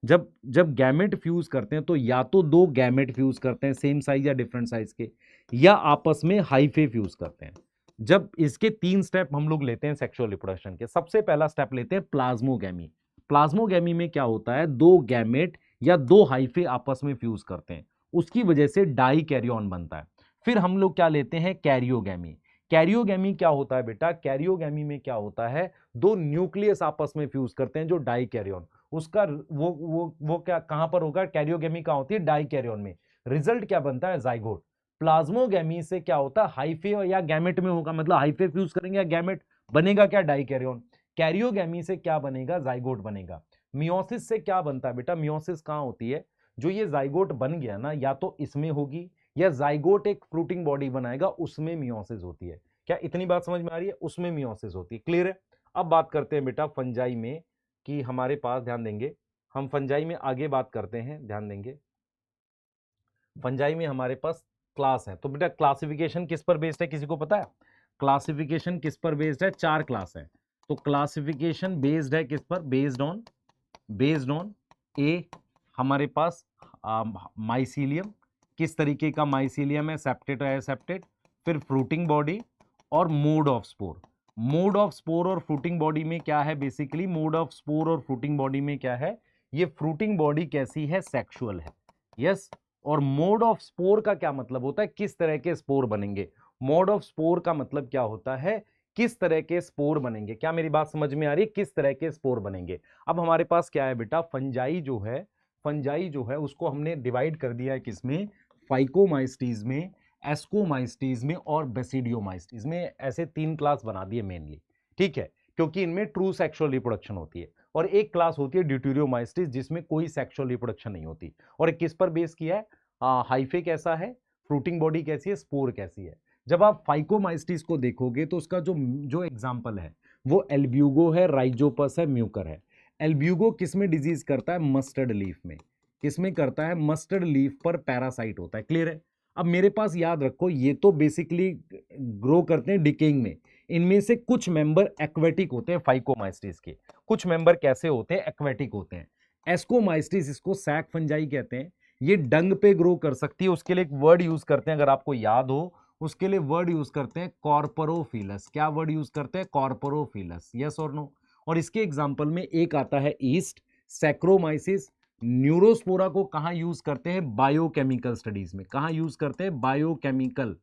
जब जब गैमेट फ्यूज करते हैं तो या तो दो गैमेट फ्यूज करते हैं सेम साइज या डिफरेंट साइज के, या आपस में हाइफे फ्यूज करते हैं। जब इसके तीन स्टेप हम लोग लेते हैं सेक्सुअल रिप्रोडक्शन के, सबसे पहला स्टेप लेते हैं प्लाज्मोगैमी। प्लाज्मोगैमी में क्या होता है, दो गैमेट या दो हाइफे आपस में फ्यूज करते हैं, उसकी वजह से डाई कैरियन बनता है। फिर हम लोग क्या लेते हैं, कैरियोगैमी। कैरियोगैमी क्या होता है बेटा, कैरियोगैमी में क्या होता है, दो न्यूक्लियस आपस में फ्यूज करते हैं जो डाई कैरियन, उसका वो क्या कहां पर होगा, कैरियोगेमी कहां होती है, डाई कैरियन में। रिजल्ट क्या बनता है, जाइगोट। प्लाज्मोगेमी से क्या होता है, हाइफे या गैमेट में होगा, मतलब हाइफे फ्यूज करेंगे या गैमेट, बनेगा क्या, डाई कैरियन। कैरियोगेमी से क्या बनेगा, जाइगोट बनेगा। मियोसिस से क्या बनता है बेटा, मियोसिस कहां होती है, जो ये जाइगोट बन गया ना, या तो इसमें होगी, या जाइगोट एक फ्रूटिंग बॉडी बनाएगा, उसमें मियोसिस होती है। क्या इतनी बात समझ में आ रही है, उसमें मियोसिस होती है। क्लियर है। अब बात करते हैं बेटा फंजाई में, कि हमारे पास, ध्यान देंगे, हम फंजाई में आगे बात करते हैं, ध्यान देंगे। फंजाई में हमारे पास क्लास है, तो बेटा क्लासिफिकेशन किस पर बेस्ड है, किसी को पता है, क्लासिफिकेशन किस पर बेस्ड है, चार क्लास है। तो क्लासिफिकेशन बेस्ड है किस पर, बेस्ड ऑन ए, हमारे पास माइसीलियम, किस तरीके का माइसीलियम है, सेप्टेट है, सेप्टेट। फिर फ्रूटिंग बॉडी और mode of spore. Mode of spore और फ्रूटिंग बॉडी में क्या है, बेसिकली मोड ऑफ स्पोर और फ्रूटिंग बॉडी में क्या है, ये फ्रूटिंग बॉडी कैसी है, सेक्सुअल है। यस। और मोड ऑफ स्पोर का क्या मतलब होता है, किस तरह के स्पोर बनेंगे। मोड ऑफ स्पोर का मतलब क्या होता है, किस तरह के स्पोर बनेंगे। क्या मेरी बात समझ में आ रही है, किस तरह के स्पोर बनेंगे। अब हमारे पास क्या है बेटा, फंजाई जो है उसको हमने डिवाइड कर दिया है किसमें, फाइकोमाइस्टीज में, एस्कोमाइस्टीज में और बेसिडियोमाइस्टीज में। ऐसे तीन क्लास बना दिए मेनली, ठीक है, क्योंकि इनमें ट्रू सेक्सुअल रिप्रोडक्शन होती है। और एक क्लास होती है ड्यूटेरियोमाइस्टीज, जिसमें कोई सेक्सुअल रिप्रोडक्शन नहीं होती। और एक किस पर बेस किया है, हाइफे कैसा है, फ्रूटिंग बॉडी कैसी है, स्पोर कैसी है। जब आप फाइकोमाइस्टीज को देखोगे तो उसका जो जो एग्जाम्पल है वो एल्ब्यूगो है, राइजोपस है, म्यूकर है। एल्ब्यूगो किसमें डिजीज करता है, मस्टर्ड लीफ में। किसमें करता है, मस्टर्ड लीफ पर पैरासाइट होता है। क्लियर है। अब मेरे पास याद रखो, ये तो बेसिकली ग्रो करते हैं डिकेइंग में। इनमें से कुछ मेंबर एक्वेटिक होते हैं फाइकोमाइस्टिस के, कुछ मेंबर कैसे होते हैं, एक्वेटिक होते हैं। एस्कोमाइस्टिस, इसको सैक फंजाई कहते हैं, ये डंग पे ग्रो कर सकती है। उसके लिए एक वर्ड यूज करते हैं, अगर आपको याद हो, उसके लिए वर्ड यूज करते हैं कॉर्पोरोफिलस। क्या वर्ड यूज करते हैं, कॉर्पोरोफिलस। यस और नो। और इसके एग्जांपल में एक आता है ईस्ट, सैक्रोमाइसिस। न्यूरोस्पोरा को कहां यूज करते हैं, बायोकेमिकल स्टडीज में। कहां यूज करते हैं, बायोकेमिकल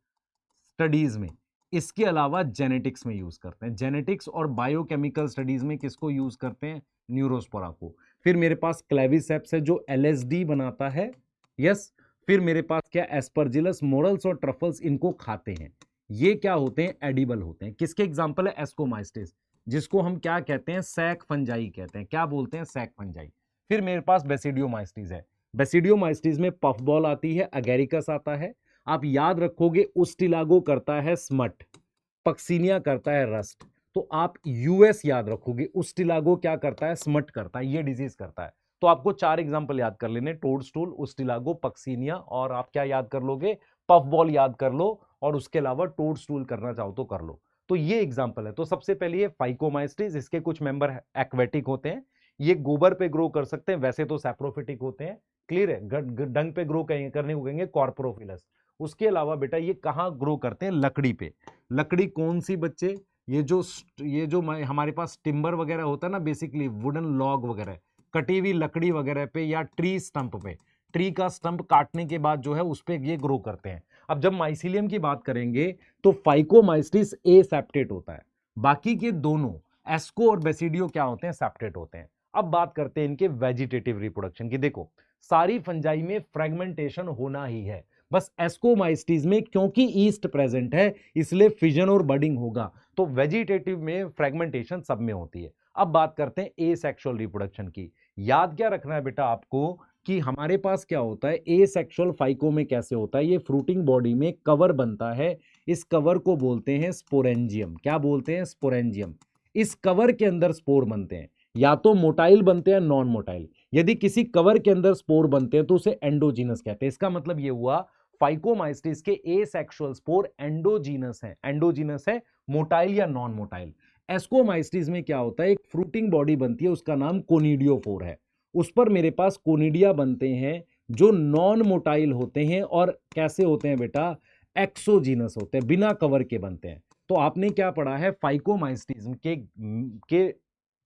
स्टडीज में। इसके अलावा जेनेटिक्स में यूज करते हैं। जेनेटिक्स और बायोकेमिकल स्टडीज में किसको यूज करते हैं, न्यूरोस्पोरा को। फिर मेरे पास क्लेविसेप्स है जो एलएसडी बनाता है। यस। फिर मेरे पास क्या, एस्परजिलस, मोरल्स और ट्रफल्स, इनको खाते हैं। ये क्या होते हैं, एडिबल होते हैं। किसके एग्जांपल है, एस्कोमाइस्टिस, जिसको हम क्या कहते हैं, सैक फंजाई कहते हैं। क्या बोलते हैं, सैक फंजाई। फिर मेरे पास बेसिडियोमाइस्टिस है। बेसिडियोमाइस्टिस में पफबॉल आती है, अगेरिकस आता है। आप याद रखोगे, उस्टिलागो करता है स्मट, पक्सीनिया करता है रस्ट। तो आप यूएस याद रखोगे, उस्टिलागो क्या करता है, स्मट करता है, ये डिजीज करता है। तो आपको चार एग्जांपल याद कर लेने, टोडस्टूल, उस्टिलागो, पक्सीनिया, और आप क्या याद कर लोगे, पफबॉल याद कर लो, और उसके अलावा टोडस्टूल करना चाहो तो कर लो। तो ये एग्जांपल है। तो सबसे पहले ये फाइकोमाइस्टिस, इसके कुछ मेंबर एक्वेटिक होते हैं, ये गोबर पे ग्रो कर सकते हैं, वैसे तो सैप्रोफिटिक होते हैं। क्लियर है। डंग पे ग्रो करने को कहेंगे कॉर्पोरोफिलस। उसके अलावा बेटा ये कहां ग्रो करते हैं, लकड़ी पे। लकड़ी कौन सी बच्चे, ये जो हमारे पास टिम्बर वगैरह होता है ना, बेसिकली वुडन लॉग वगैरह, कटी हुई लकड़ी वगैरह पे या ट्री स्टंप पे, ट्री का स्टंप काटने के बाद जो है उस पे ये ग्रो करते हैं। अब जब माइसीलियम की बात करेंगे तो फाइकोमाइस्टिस ए सेप्टेट होता है, बाकी के दोनों एस्को और बेसिडियो क्या होते हैं, सेप्टेट होते हैं। अब बात करते हैं इनके वेजिटेटिव रिप्रोडक्शन की। देखो सारी फंजाई में फ्रेगमेंटेशन होना ही है, बस एस्कोमाइस्टिस में क्योंकि ईस्ट प्रेजेंट है इसलिए फिजन और बडिंग होगा, तो वेजिटेटिव में फ्रेगमेंटेशन सब में होती है। अब बात करते हैं एसेक्सुअल रिप्रोडक्शन की। याद क्या रखना है बेटा आपको कि हमारे पास क्या होता है, एसेक्सुअल फाइको में कैसे होता है, ये फ्रूटिंग बॉडी में कवर बनता है, इस कवर को बोलते हैं स्पोरेंजियम। क्या बोलते हैं, स्पोरेंजियम। इस कवर के अंदर स्पोर बनते हैं, या तो मोटाइल बनते हैं नॉन मोटाइल। यदि किसी कवर के अंदर स्पोर बनते हैं तो उसे एंडोजीनस कहते हैं। इसका मतलब ये हुआ फाइकोमाइस्टिस के एसेक्सुअल स्पोर एंडोजीनस है, एंडोजीनस है, मोटाइल या नॉन मोटाइल। एस्कोमाइस्टिस में क्या होता है, एक फ्रूटिंग बॉडी बनती है, उसका नाम कोनिडियोफोर है, उस पर मेरे पास कोनिडिया बनते हैं जो नॉन मोटाइल होते हैं और कैसे होते हैं बेटा, एक्सोजीनस होते हैं, बिना कवर के बनते हैं। तो आपने क्या पढ़ा है, फाइकोमाइस्टिज्म के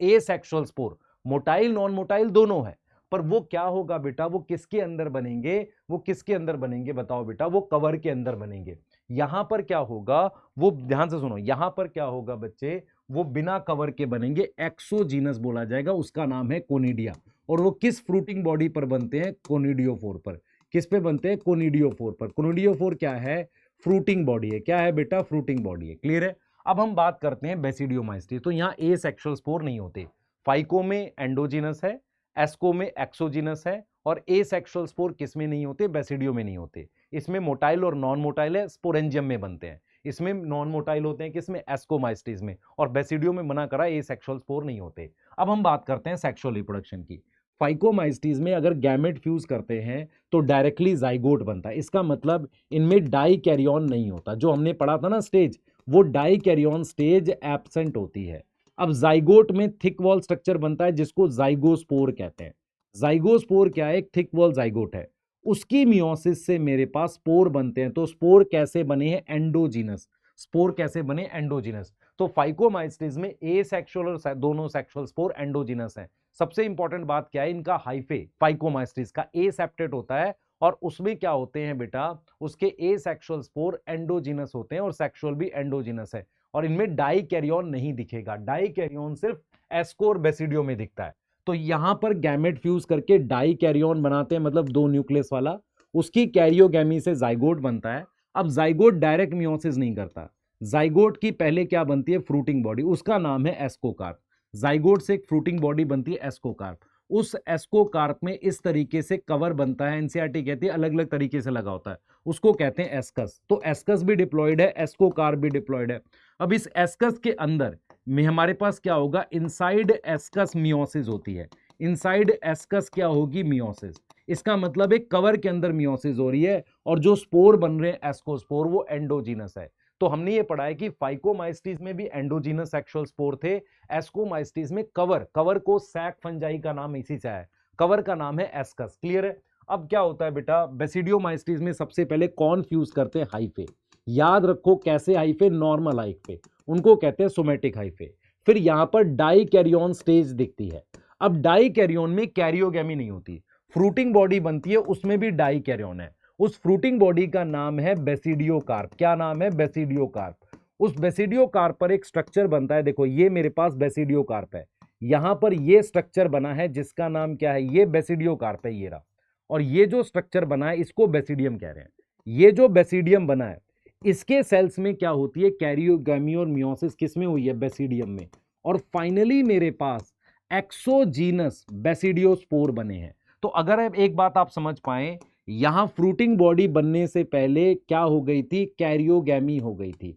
asexual spore motile non motile दोनों है, पर वो क्या होगा बेटा, वो किसके अंदर बनेंगे, वो किसके अंदर बनेंगे बताओ बेटा, वो कवर के अंदर बनेंगे। यहां पर क्या होगा, वो ध्यान से सुनो, यहां पर क्या होगा बच्चे, वो बिना कवर के बनेंगे, एक्सोजीनस बोला जाएगा, उसका नाम है कोनिडिया। और वो किस फ्रूटिंग बॉडी पर बनते हैं, कोनिडियोफोर पर। किस पे बनते हैं, कोनिडियोफोर पर। कोनिडियोफोर क्या है, फ्रूटिंग बॉडी है। क्या है बेटा, फ्रूटिंग बॉडी है। क्लियर है। अब हम बात करते हैं बेसिडियोमाइस्टिस। तो यहां ए सेक्सुअल स्पोर नहीं होते, फाइको में एंडोजीनस है, एस्को में एक्सोजीनस है, और ए सेक्सुअल स्पोर किस में नहीं होते, बेसिडियो में नहीं होते। इसमें मोटाइल और नॉन मोटाइल है, स्पोरेंजियम में बनते हैं। इसमें नॉन मोटाइल होते हैं किसमें, एस्कोमाइस्टिस में, और बेसिडियो में मना करा, ए सेक्सुअल स्पोर नहीं होते। अब हम बात करते हैं सेक्सुअल रिप्रोडक्शन की। फाइकोमाइस्टिस में अगर गैमेट फ्यूज करते हैं तो डायरेक्टली जाइगोट बनता है। इसका मतलब इनमें डाई कैरियन नहीं होता, जो हमने पढ़ा था ना स्टेज, वो डाई कैरियन स्टेज एब्सेंट होती है। अब जाइगोट में थिक वॉल स्ट्रक्चर बनता है जिसको जाइगोस्पोर कहते हैं। जाइगोस्पोर क्या है, एक थिक वॉल जाइगोट है, उसकी मियोसिस से मेरे पास स्पोर बनते हैं। तो स्पोर कैसे बने हैं, एंडोजीनस। स्पोर कैसे बने, एंडोजीनस। तो फाइकोमाइस्टिस में ए सेक्सुअल और दोनों सेक्सुअल स्पोर एंडोजीनस है। सबसे इंपॉर्टेंट बात क्या है, इनका हाइफे, फाइकोमाइस्टिस का ए सेप्टेट होता है, और उसमें क्या होते हैं बेटा, उसके ए सेक्सुअल स्पोर एंडोजीनस होते हैं और सेक्सुअल भी एंडोजीनस है। और इनमें डाई कैरियन नहीं दिखेगा, डाई कैरियन सिर्फ एस्को और बेसिडियो में दिखता है। तो यहां पर गैमेट फ्यूज करके डाई कैरियन बनाते हैं, मतलब दो न्यूक्लियस वाला, उसकी कैरियोगैमी से जाइगोट बनता है। अब जाइगोट डायरेक्ट मियोसिस नहीं करता, जाइगोट की पहले क्या बनती है, फ्रूटिंग बॉडी, उसका नाम है एस्कोकार्प। जाइगोट से एक फ्रूटिंग बॉडी बनती है एस्कोकार्प। उस एस्कोकार्प में इस तरीके से कवर बनता है, एनसीईआरटी कहती है अलग अलग तरीके से लगा होता है, उसको कहते हैं एस्कस। तो एस्कस भी डिप्लॉयड है, एस्कोकार्प भी डिप्लॉयड है। अब इस एस्कस के अंदर में हमारे पास क्या होगा, इनसाइड एस्कस मियोसिस होती है। इनसाइड एस्कस क्या होगी, मियोसिस। इसका मतलब एक कवर के अंदर मियोसिस हो रही है, और जो स्पोर बन रहे हैं एस्कोस्पोर, वो एंडोजीनस है। तो हमने ये पढ़ा है कि फाइकोमाइस्टिस में भी एंडोजीनस सेक्सुअल स्पोर थे, एस्कोमाइस्टिस में कवर, कवर को सैक फंजाई का नाम इसी से है, कवर का नाम है एस्कस। क्लियर है। अब क्या होता है बेटा, बेसिडियोमाइस्टिस में सबसे पहले कौन फ्यूज करते हैं, हाइफे। याद रखो कैसे हाइफे, नॉर्मल हाइफे, उनको कहते हैं सोमेटिक हाइफे। फिर यहां पर डाई कैरियन स्टेज दिखती है। अब डाई कैरियन में कैरियोगैमी नहीं होती, फ्रूटिंग बॉडी बनती है, उसमें भी डाई कैरियन है। उस फ्रूटिंग बॉडी का नाम है बेसिडियोकार्प। क्या नाम है, बेसिडियोकार्प। उस बेसिडियोकार्प पर एक स्ट्रक्चर बनता है, देखो ये मेरे पास बेसिडियोकार्प है, यहां पर ये स्ट्रक्चर बना है जिसका नाम क्या है, ये बेसिडियोकार्प है, ये रहा। और ये जो स्ट्रक्चर बना है इसको बेसिडियम कह रहे हैं। ये जो बेसिडियम बना है इसके सेल्स में क्या होती है, कैरियोगैमी और मियोसिस किसमें हुई है, बेसिडियम में। और फाइनली मेरे पास एक्सोजीनस बेसिडियोस्पोर बने हैं। तो अगर एक बात आप समझ पाए, यहां फ्रूटिंग बॉडी बनने से पहले क्या हो गई थी, कैरियोगैमी हो गई थी।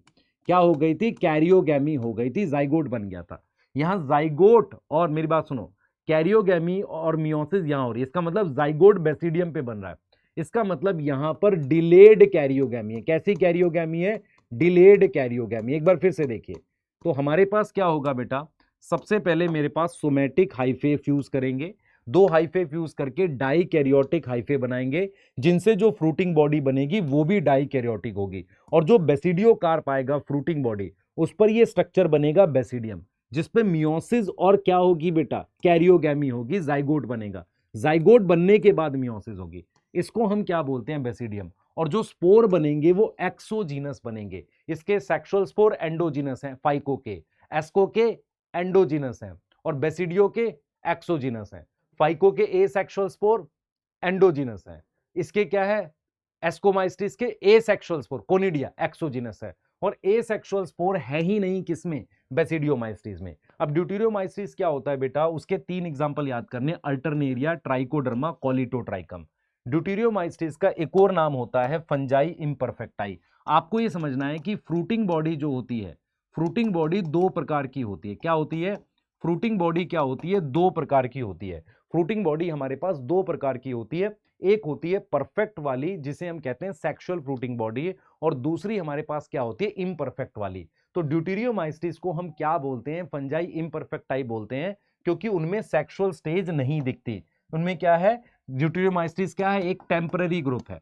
क्या हो गई थी, कैरियोगैमी हो गई थी, जाइगोट बन गया था। यहां जाइगोट, और मेरी बात सुनो, कैरियोगैमी और मियोसिस यहां हो रही है, इसका मतलब जाइगोट बेसिडियम पे बन रहा है। इसका मतलब यहां पर डिलेड कैरियोगैमी है। कैसी कैरियोगैमी है, डिलेड कैरियोगैमी। एक बार फिर से देखिए, तो हमारे पास क्या होगा बेटा, सबसे पहले मेरे पास सोमेटिक हाइफे फ्यूज करेंगे, दो हाइफे फ्यूज करके डाई कैरियोटिक हाइफे बनाएंगे, जिनसे जो फ्रूटिंग बॉडी बनेगी वो भी डाई कैरियोटिक होगी। और जो बेसिडियोकार्प आएगा फ्रूटिंग बॉडी, उस पर ये स्ट्रक्चर बनेगा बेसिडियम, जिसपे मियोसिस और क्या होगी बेटा, कैरियोगैमी होगी, जाइगोट बनेगा, जाइगोट बनने के बाद मियोसिस होगी, इसको हम क्या बोलते हैं, बेसिडियम। और जो स्पोर बनेंगे वो एक्सोजीनस बनेंगे। इसके सेक्सुअल स्पोर एंडोजीनस हैं, फाइको के, एस्को के एंडोजीनस हैं, और बेसिडियो के एक्सोजीनस हैं। फाइको के ए सेक्सुअल स्पोर एंडोजीनस है, इसके क्या है, एस्कोमाइस्टिस के ए सेक्सुअल स्पोर कोनिडिया एक्सोजीनस है, और ए सेक्सुअल स्पोर है ही नहीं किसमें, बेसिडियोमाइस्टिस में। अब ड्यूटेरियोमाइस्टिस क्या होता है बेटा, उसके 3 एग्जांपल याद करने, अल्टरनेरिया, ट्राइकोडर्मा, कॉलिटोट्राइकम। ड्यूटेरियोमाइस्टिस का एक और नाम होता है फंजाई इम्परफेक्टाई। आपको यह समझना है कि फ्रूटिंग बॉडी जो होती है, फ्रूटिंग बॉडी 2 प्रकार की होती है। क्या होती है, फ्रूटिंग बॉडी क्या होती है, 2 प्रकार की होती है। फ्रूटिंग बॉडी हमारे पास 2 प्रकार की होती है, एक होती है परफेक्ट वाली जिसे हम कहते हैं सेक्सुअल फ्रूटिंग बॉडी, और दूसरी हमारे पास क्या होती है, इम्परफेक्ट वाली। तो ड्यूटेरियोमाइस्टिस को हम क्या बोलते हैं, फंजाई इम्परफेक्टाई बोलते हैं, क्योंकि उनमें सेक्सुअल स्टेज नहीं दिखती। उनमें क्या है, ड्यूटेरियोमाइस्टिस क्या है, एक टेम्पररी ग्रुप है,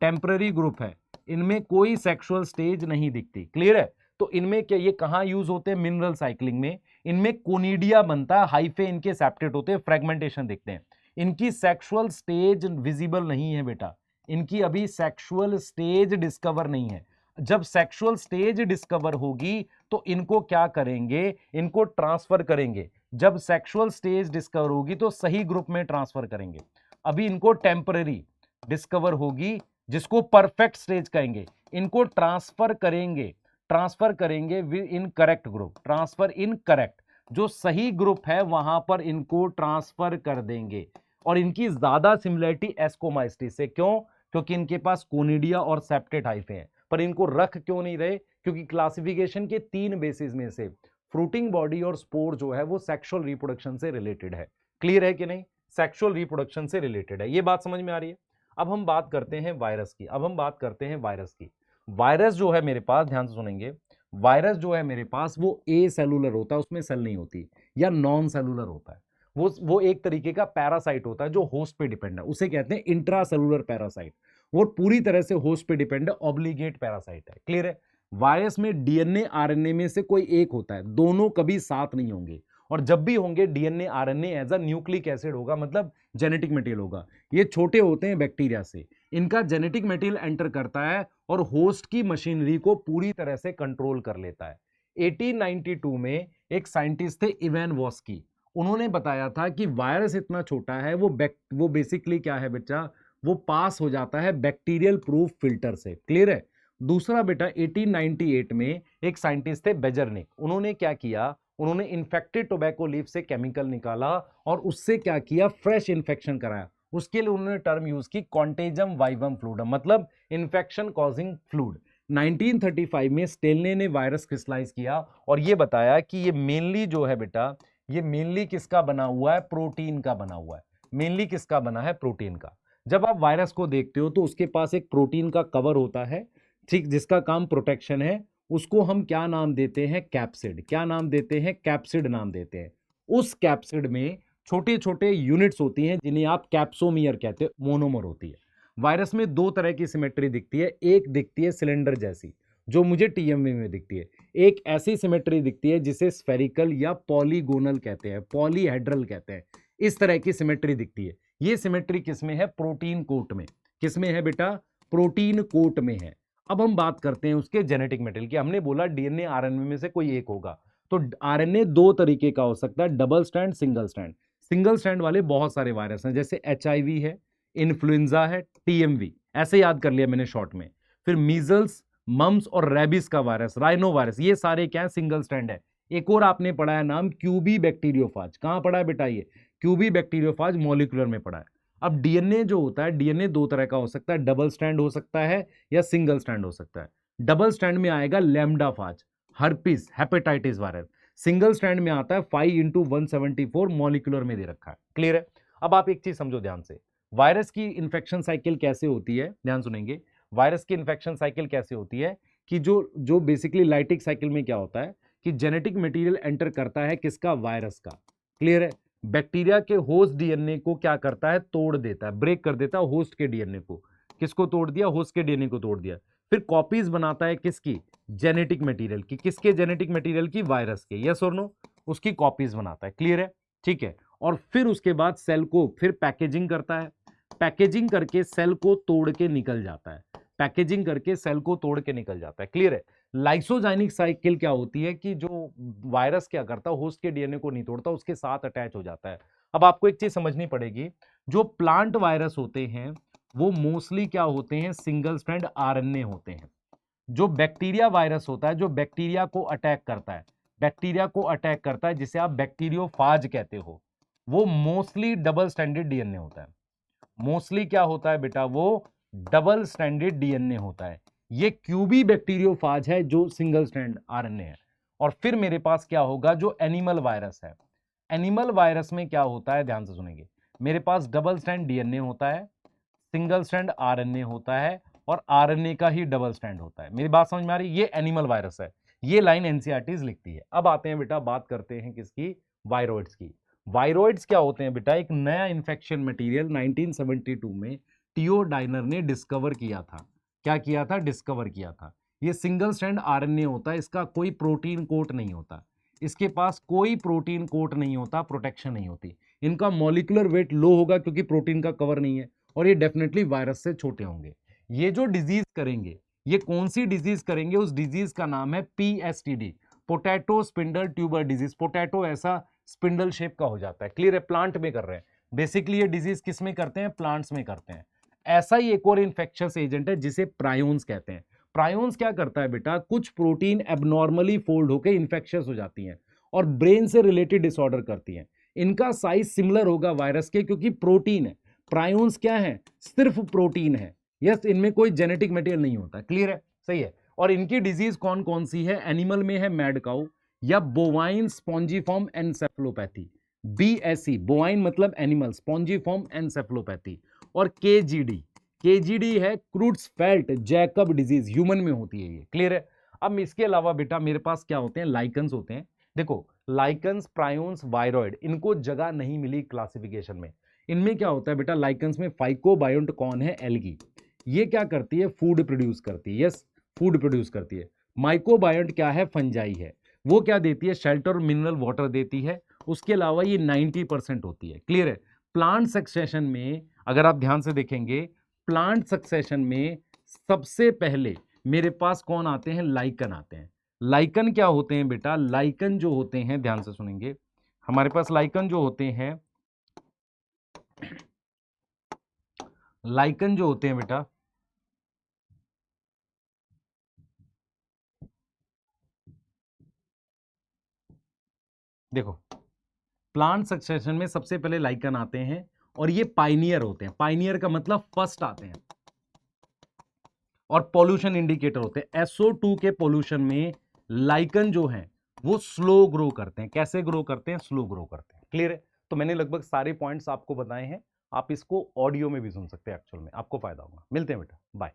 टेम्पररी ग्रुप है, इनमें कोई सेक्सुअल स्टेज नहीं दिखती। क्लियर है। तो इनमें क्या, ये कहां यूज होते हैं, मिनरल साइक्लिंग में। इनमें कोनिडिया बनता है, हाइफे इनके सेप्टेट होते हैं, फ्रेगमेंटेशन दिखते हैं। इनकी सेक्सुअल स्टेज विजिबल नहीं है बेटा, इनकी अभी सेक्सुअल स्टेज डिस्कवर नहीं है। जब सेक्सुअल स्टेज डिस्कवर होगी तो इनको क्या करेंगे, इनको ट्रांसफर करेंगे। जब सेक्सुअल स्टेज डिस्कवर होगी तो सही ग्रुप में ट्रांसफर करेंगे। अभी इनको टेम्पररी डिस्कवर होगी, जिसको परफेक्ट स्टेज कहेंगे, इनको ट्रांसफर करेंगे, ट्रांसफर करेंगे in correct group, transfer in correct, जो सही ग्रुप है वहां पर इनको ट्रांसफर कर देंगे। और इनकी ज्यादा सिमिलरिटी एस्कोमाइस्टिस से, क्यों, क्योंकि इनके पास कोनिडिया और सेप्टेट हाइफे हैं। पर इनको रख क्यों नहीं रहे, क्योंकि क्लासिफिकेशन के 3 बेसिस में से फ्रूटिंग बॉडी और स्पोर जो है वो सेक्सुअल रिप्रोडक्शन से रिलेटेड है। क्लियर है कि नहीं, सेक्सुअल रिप्रोडक्शन से रिलेटेड है, ये बात समझ में आ रही है। अब हम बात करते हैं वायरस की, अब हम बात करते हैं वायरस की। वायरस जो है मेरे पास, ध्यान से सुनेंगे, वायरस जो है मेरे पास वो ए सेलुलर होता है, उसमें सेल नहीं होती, या नॉन सेलुलर होता है। वो एक तरीके का पैरासाइट होता है जो होस्ट पे डिपेंड है, उसे कहते हैं इंट्रा सेलुलर पैरासाइट। वो पूरी तरह से होस्ट पे डिपेंड है, ऑब्लिगेट पैरासाइट है। क्लियर है। वायरस में डीएनए आरएनए में से कोई एक होता है, दोनों कभी साथ नहीं होंगे, और जब भी होंगे DNA RNA as a nucleic acid होगा, मतलब जेनेटिक मटेरियल होगा। ये छोटे होते हैं बैक्टीरिया से, इनका जेनेटिक मटेरियल एंटर करता है और होस्ट की मशीनरी को पूरी तरह से कंट्रोल कर लेता है। 1892 में एक साइंटिस्ट थे इवान वॉस्की, उन्होंने बताया था कि वायरस इतना छोटा है, वो बेसिकली क्या है बच्चा, वो पास हो जाता है बैक्टीरियल प्रूफ फिल्टर से। क्लियर है। दूसरा बेटा 1898 में एक साइंटिस्ट थे बेजरनिक, उन्होंने क्या किया, उन्होंने इन्फेक्टेड टोबैको लीफ से केमिकल निकाला और उससे क्या किया, फ्रेश इन्फेक्शन कराया। उसके लिए उन्होंने टर्म यूज की कॉन्टेजम वाइवम फ्लूडम, मतलब इन्फेक्शन कॉजिंग फ्लूड। 1935 में स्टेलने ने वायरस क्रिस्टलाइज किया और ये बताया कि ये मेनली जो है बेटा, ये मेनली किसका बना हुआ है, प्रोटीन का बना हुआ है। मेनली किसका बना है, प्रोटीन का। जब आप वायरस को देखते हो तो उसके पास एक प्रोटीन का कवर होता है, ठीक, जिसका काम प्रोटेक्शन है। उसको हम क्या नाम देते हैं, कैप्सिड। क्या नाम देते हैं, कैप्सिड नाम देते हैं। उस कैप्सिड में छोटे छोटे यूनिट्स होती हैं जिन्हें आप कैप्सोमियर कहते हैं, मोनोमर होती है। वायरस में 2 तरह की सिमेट्री दिखती है, एक दिखती है सिलेंडर जैसी जो मुझे टीएमवी में दिखती है, एक ऐसी सिमेट्री दिखती है जिसे स्फेरिकल या पॉलीगोनल कहते हैं, पॉलीहेड्रल कहते हैं। इस तरह की सिमेट्री दिखती है। ये सिमेट्री किसमें है, प्रोटीन कोट में। किसमें है बेटा, प्रोटीन कोट में है। अब हम बात करते हैं उसके जेनेटिक मटेरियल की। हमने बोला डीएनए आरएनए में से कोई एक होगा, तो आरएनए 2 तरीके का हो सकता है, double strand, single strand. Single strand वाले बहुत सारे वायरस हैं, जैसे एचआईवी है, इन्फ्लुएंजा है, टीएमवी, ऐसे याद कर लिया मैंने शॉर्ट में। फिर मीजल्स, मम्स और रेबिस का वायरस, राइनो वायरस, ये सारे क्या है, सिंगल स्ट्रैंड है। एक और आपने पढ़ा है नाम, क्यूबी बैक्टीरियोफाज। कहां पढ़ा है बेटा ये, क्यूबी बैक्टीरियोफाज मॉलिक्यूलर में पढ़ा है। अब डीएनए जो होता है, डीएनए 2 तरह का हो सकता है, डबल स्ट्रैंड हो सकता है या सिंगल स्ट्रैंड हो सकता है। डबल स्ट्रैंड में आएगा lambda phage, herpes, hepatitis virus. Single strand में आता है 5x174 मॉलिक्यूलर में दे रखा है। क्लियर है। अब आप एक चीज समझो ध्यान से, वायरस की इन्फेक्शन साइकिल कैसे होती है, ध्यान सुनेंगे। वायरस की इन्फेक्शन साइकिल कैसे होती है कि जो जो बेसिकली लाइटिक साइकिल में क्या होता है कि जेनेटिक मटेरियल एंटर करता है किसका, वायरस का। क्लियर है। बैक्टीरिया के होस्ट डीएनए को क्या करता है, तोड़ देता है, ब्रेक कर देता है होस्ट के डीएनए को। किसको तोड़ दिया, होस्ट के डीएनए को तोड़ दिया। फिर कॉपीज बनाता है किसकी, जेनेटिक मटेरियल की, किसके जेनेटिक मटेरियल की, वायरस के, यस और नो, उसकी कॉपीज बनाता है, क्लियर है, ठीक है। और फिर उसके बाद सेल को फिर पैकेजिंग करता है, पैकेजिंग करके सेल को तोड़ के निकल जाता है, पैकेजिंग करके सेल को तोड़ के निकल जाता है, क्लियर है। लाइसोजाइनिक साइकिल क्या होती है कि जो वायरस क्या करता है, होस्ट के डीएनए को नहीं तोड़ता, उसके साथ अटैच हो जाता है। अब आपको एक चीज समझनी पड़ेगी, जो प्लांट वायरस होते हैं वो मोस्टली क्या होते हैं, सिंगल स्ट्रैंड आरएनए होते हैं। जो बैक्टीरिया वायरस होता है, जो बैक्टीरिया को अटैक करता है, बैक्टीरिया को अटैक करता है, जिसे आप बैक्टीरियोफाज कहते हो, वो मोस्टली डबल स्टैंडर्ड डीएनए होता है। मोस्टली क्या होता है बेटा, वो डबल स्टैंडर्ड डीएनए होता है। ये क्यूबी बैक्टीरियोफाज है जो सिंगल स्ट्रैंड आरएनए है। और फिर मेरे पास क्या होगा, जो एनिमल वायरस है, एनिमल वायरस में क्या होता है, ध्यान से सुनेंगे, मेरे पास डबल स्ट्रैंड डीएनए होता है, सिंगल स्ट्रैंड आरएनए होता है, और आरएनए का ही डबल स्ट्रैंड होता है। मेरी बात समझ में आ रही है, ये एनिमल वायरस है, ये लाइन एनसीईआरटीज लिखती है। अब आते हैं बेटा, बात करते हैं किसकी, वायरॉइड्स की। वायरॉइड्स क्या होते हैं बेटा, एक नया इन्फेक्शन मटेरियल 1972 में टियो डाइनर ने डिस्कवर किया था। क्या किया था, डिस्कवर किया था। ये सिंगल स्ट्रैंड आरएनए होता है, इसका कोई प्रोटीन कोट नहीं होता, इसके पास कोई प्रोटीन कोट नहीं होता, प्रोटेक्शन नहीं होती, इनका मॉलिक्यूलर वेट लो होगा क्योंकि प्रोटीन का कवर नहीं है, और ये डेफिनेटली वायरस से छोटे होंगे। ये जो डिजीज करेंगे, ये कौन सी डिजीज करेंगे, उस डिजीज का नाम है PSTD, potato spindle tuber disease. Potato ऐसा स्पिंडल शेप का हो जाता है, क्लियर है, प्लांट में कर रहे हैं। बेसिकली ये डिजीज किस में करते हैं, प्लांट्स में करते हैं। ऐसा ही एक और इन्फेक्शियस एजेंट है जिसे प्रायोन्स कहते हैं। प्रायोन्स क्या करता है बेटा, कुछ प्रोटीन एबनॉर्मली फोल्ड होकर इन्फेक्शियस हो जाती हैं और ब्रेन से रिलेटेड डिसऑर्डर करती हैं। इनका साइज सिमिलर होगा वायरस के, क्योंकि प्रोटीन है। प्रायोन्स क्या है, सिर्फ प्रोटीन है, यस, इनमें कोई जेनेटिक मटेरियल नहीं होता, क्लियर है, सही है। और इनकी डिजीज कौन कौन सी है, एनिमल में है मैड काउ या bovine spongiform encephalopathy, BSE, bovine मतलब एनिमल, स्पॉन्जीफॉर्म एनसेफेलोपैथी, और केजीडी, केजीडी है क्रूट्सफेल्ट जैकब डिजीज, ह्यूमन में होती है ये, क्लियर है। अब इसके अलावा बेटा मेरे पास क्या होते हैं, लाइकन्स होते हैं। देखो लाइकन्स, प्रायोन्स, वायरॉइड, इनको जगह नहीं मिली क्लासिफिकेशन में। इनमें क्या होता है बेटा, लाइकन्स में फाइकोबायोंट कौन है, एल्गी, ये क्या करती है, फूड प्रोड्यूस करती है, यस, फूड प्रोड्यूस करती है। माइकोबायोंट क्या है, फंजाई है, वो क्या देती है, शेल्टर और मिनरल वाटर देती है। उसके अलावा ये 90% होती है, क्लियर है। प्लांट सक्सेशन में अगर आप ध्यान से देखेंगे, प्लांट सक्सेशन में सबसे पहले मेरे पास कौन आते हैं, लाइकन आते हैं। लाइकन क्या होते हैं बेटा, लाइकन जो होते हैं, ध्यान से सुनेंगे, हमारे पास लाइकन जो होते हैं, लाइकन जो होते हैं बेटा, देखो प्लांट सक्सेशन में सबसे पहले लाइकन आते हैं और ये पाइनियर होते हैं। पाइनियर का मतलब फर्स्ट आते हैं, और पॉल्यूशन इंडिकेटर होते हैं। SO2 के पॉल्यूशन में लाइकन जो है वो स्लो ग्रो करते हैं। कैसे ग्रो करते हैं, स्लो ग्रो करते हैं, क्लियर है। तो मैंने लगभग सारे पॉइंट्स आपको बताए हैं, आप इसको ऑडियो में भी सुन सकते हैं, एक्चुअल में आपको फायदा होगा। मिलते हैं बेटा, बाय।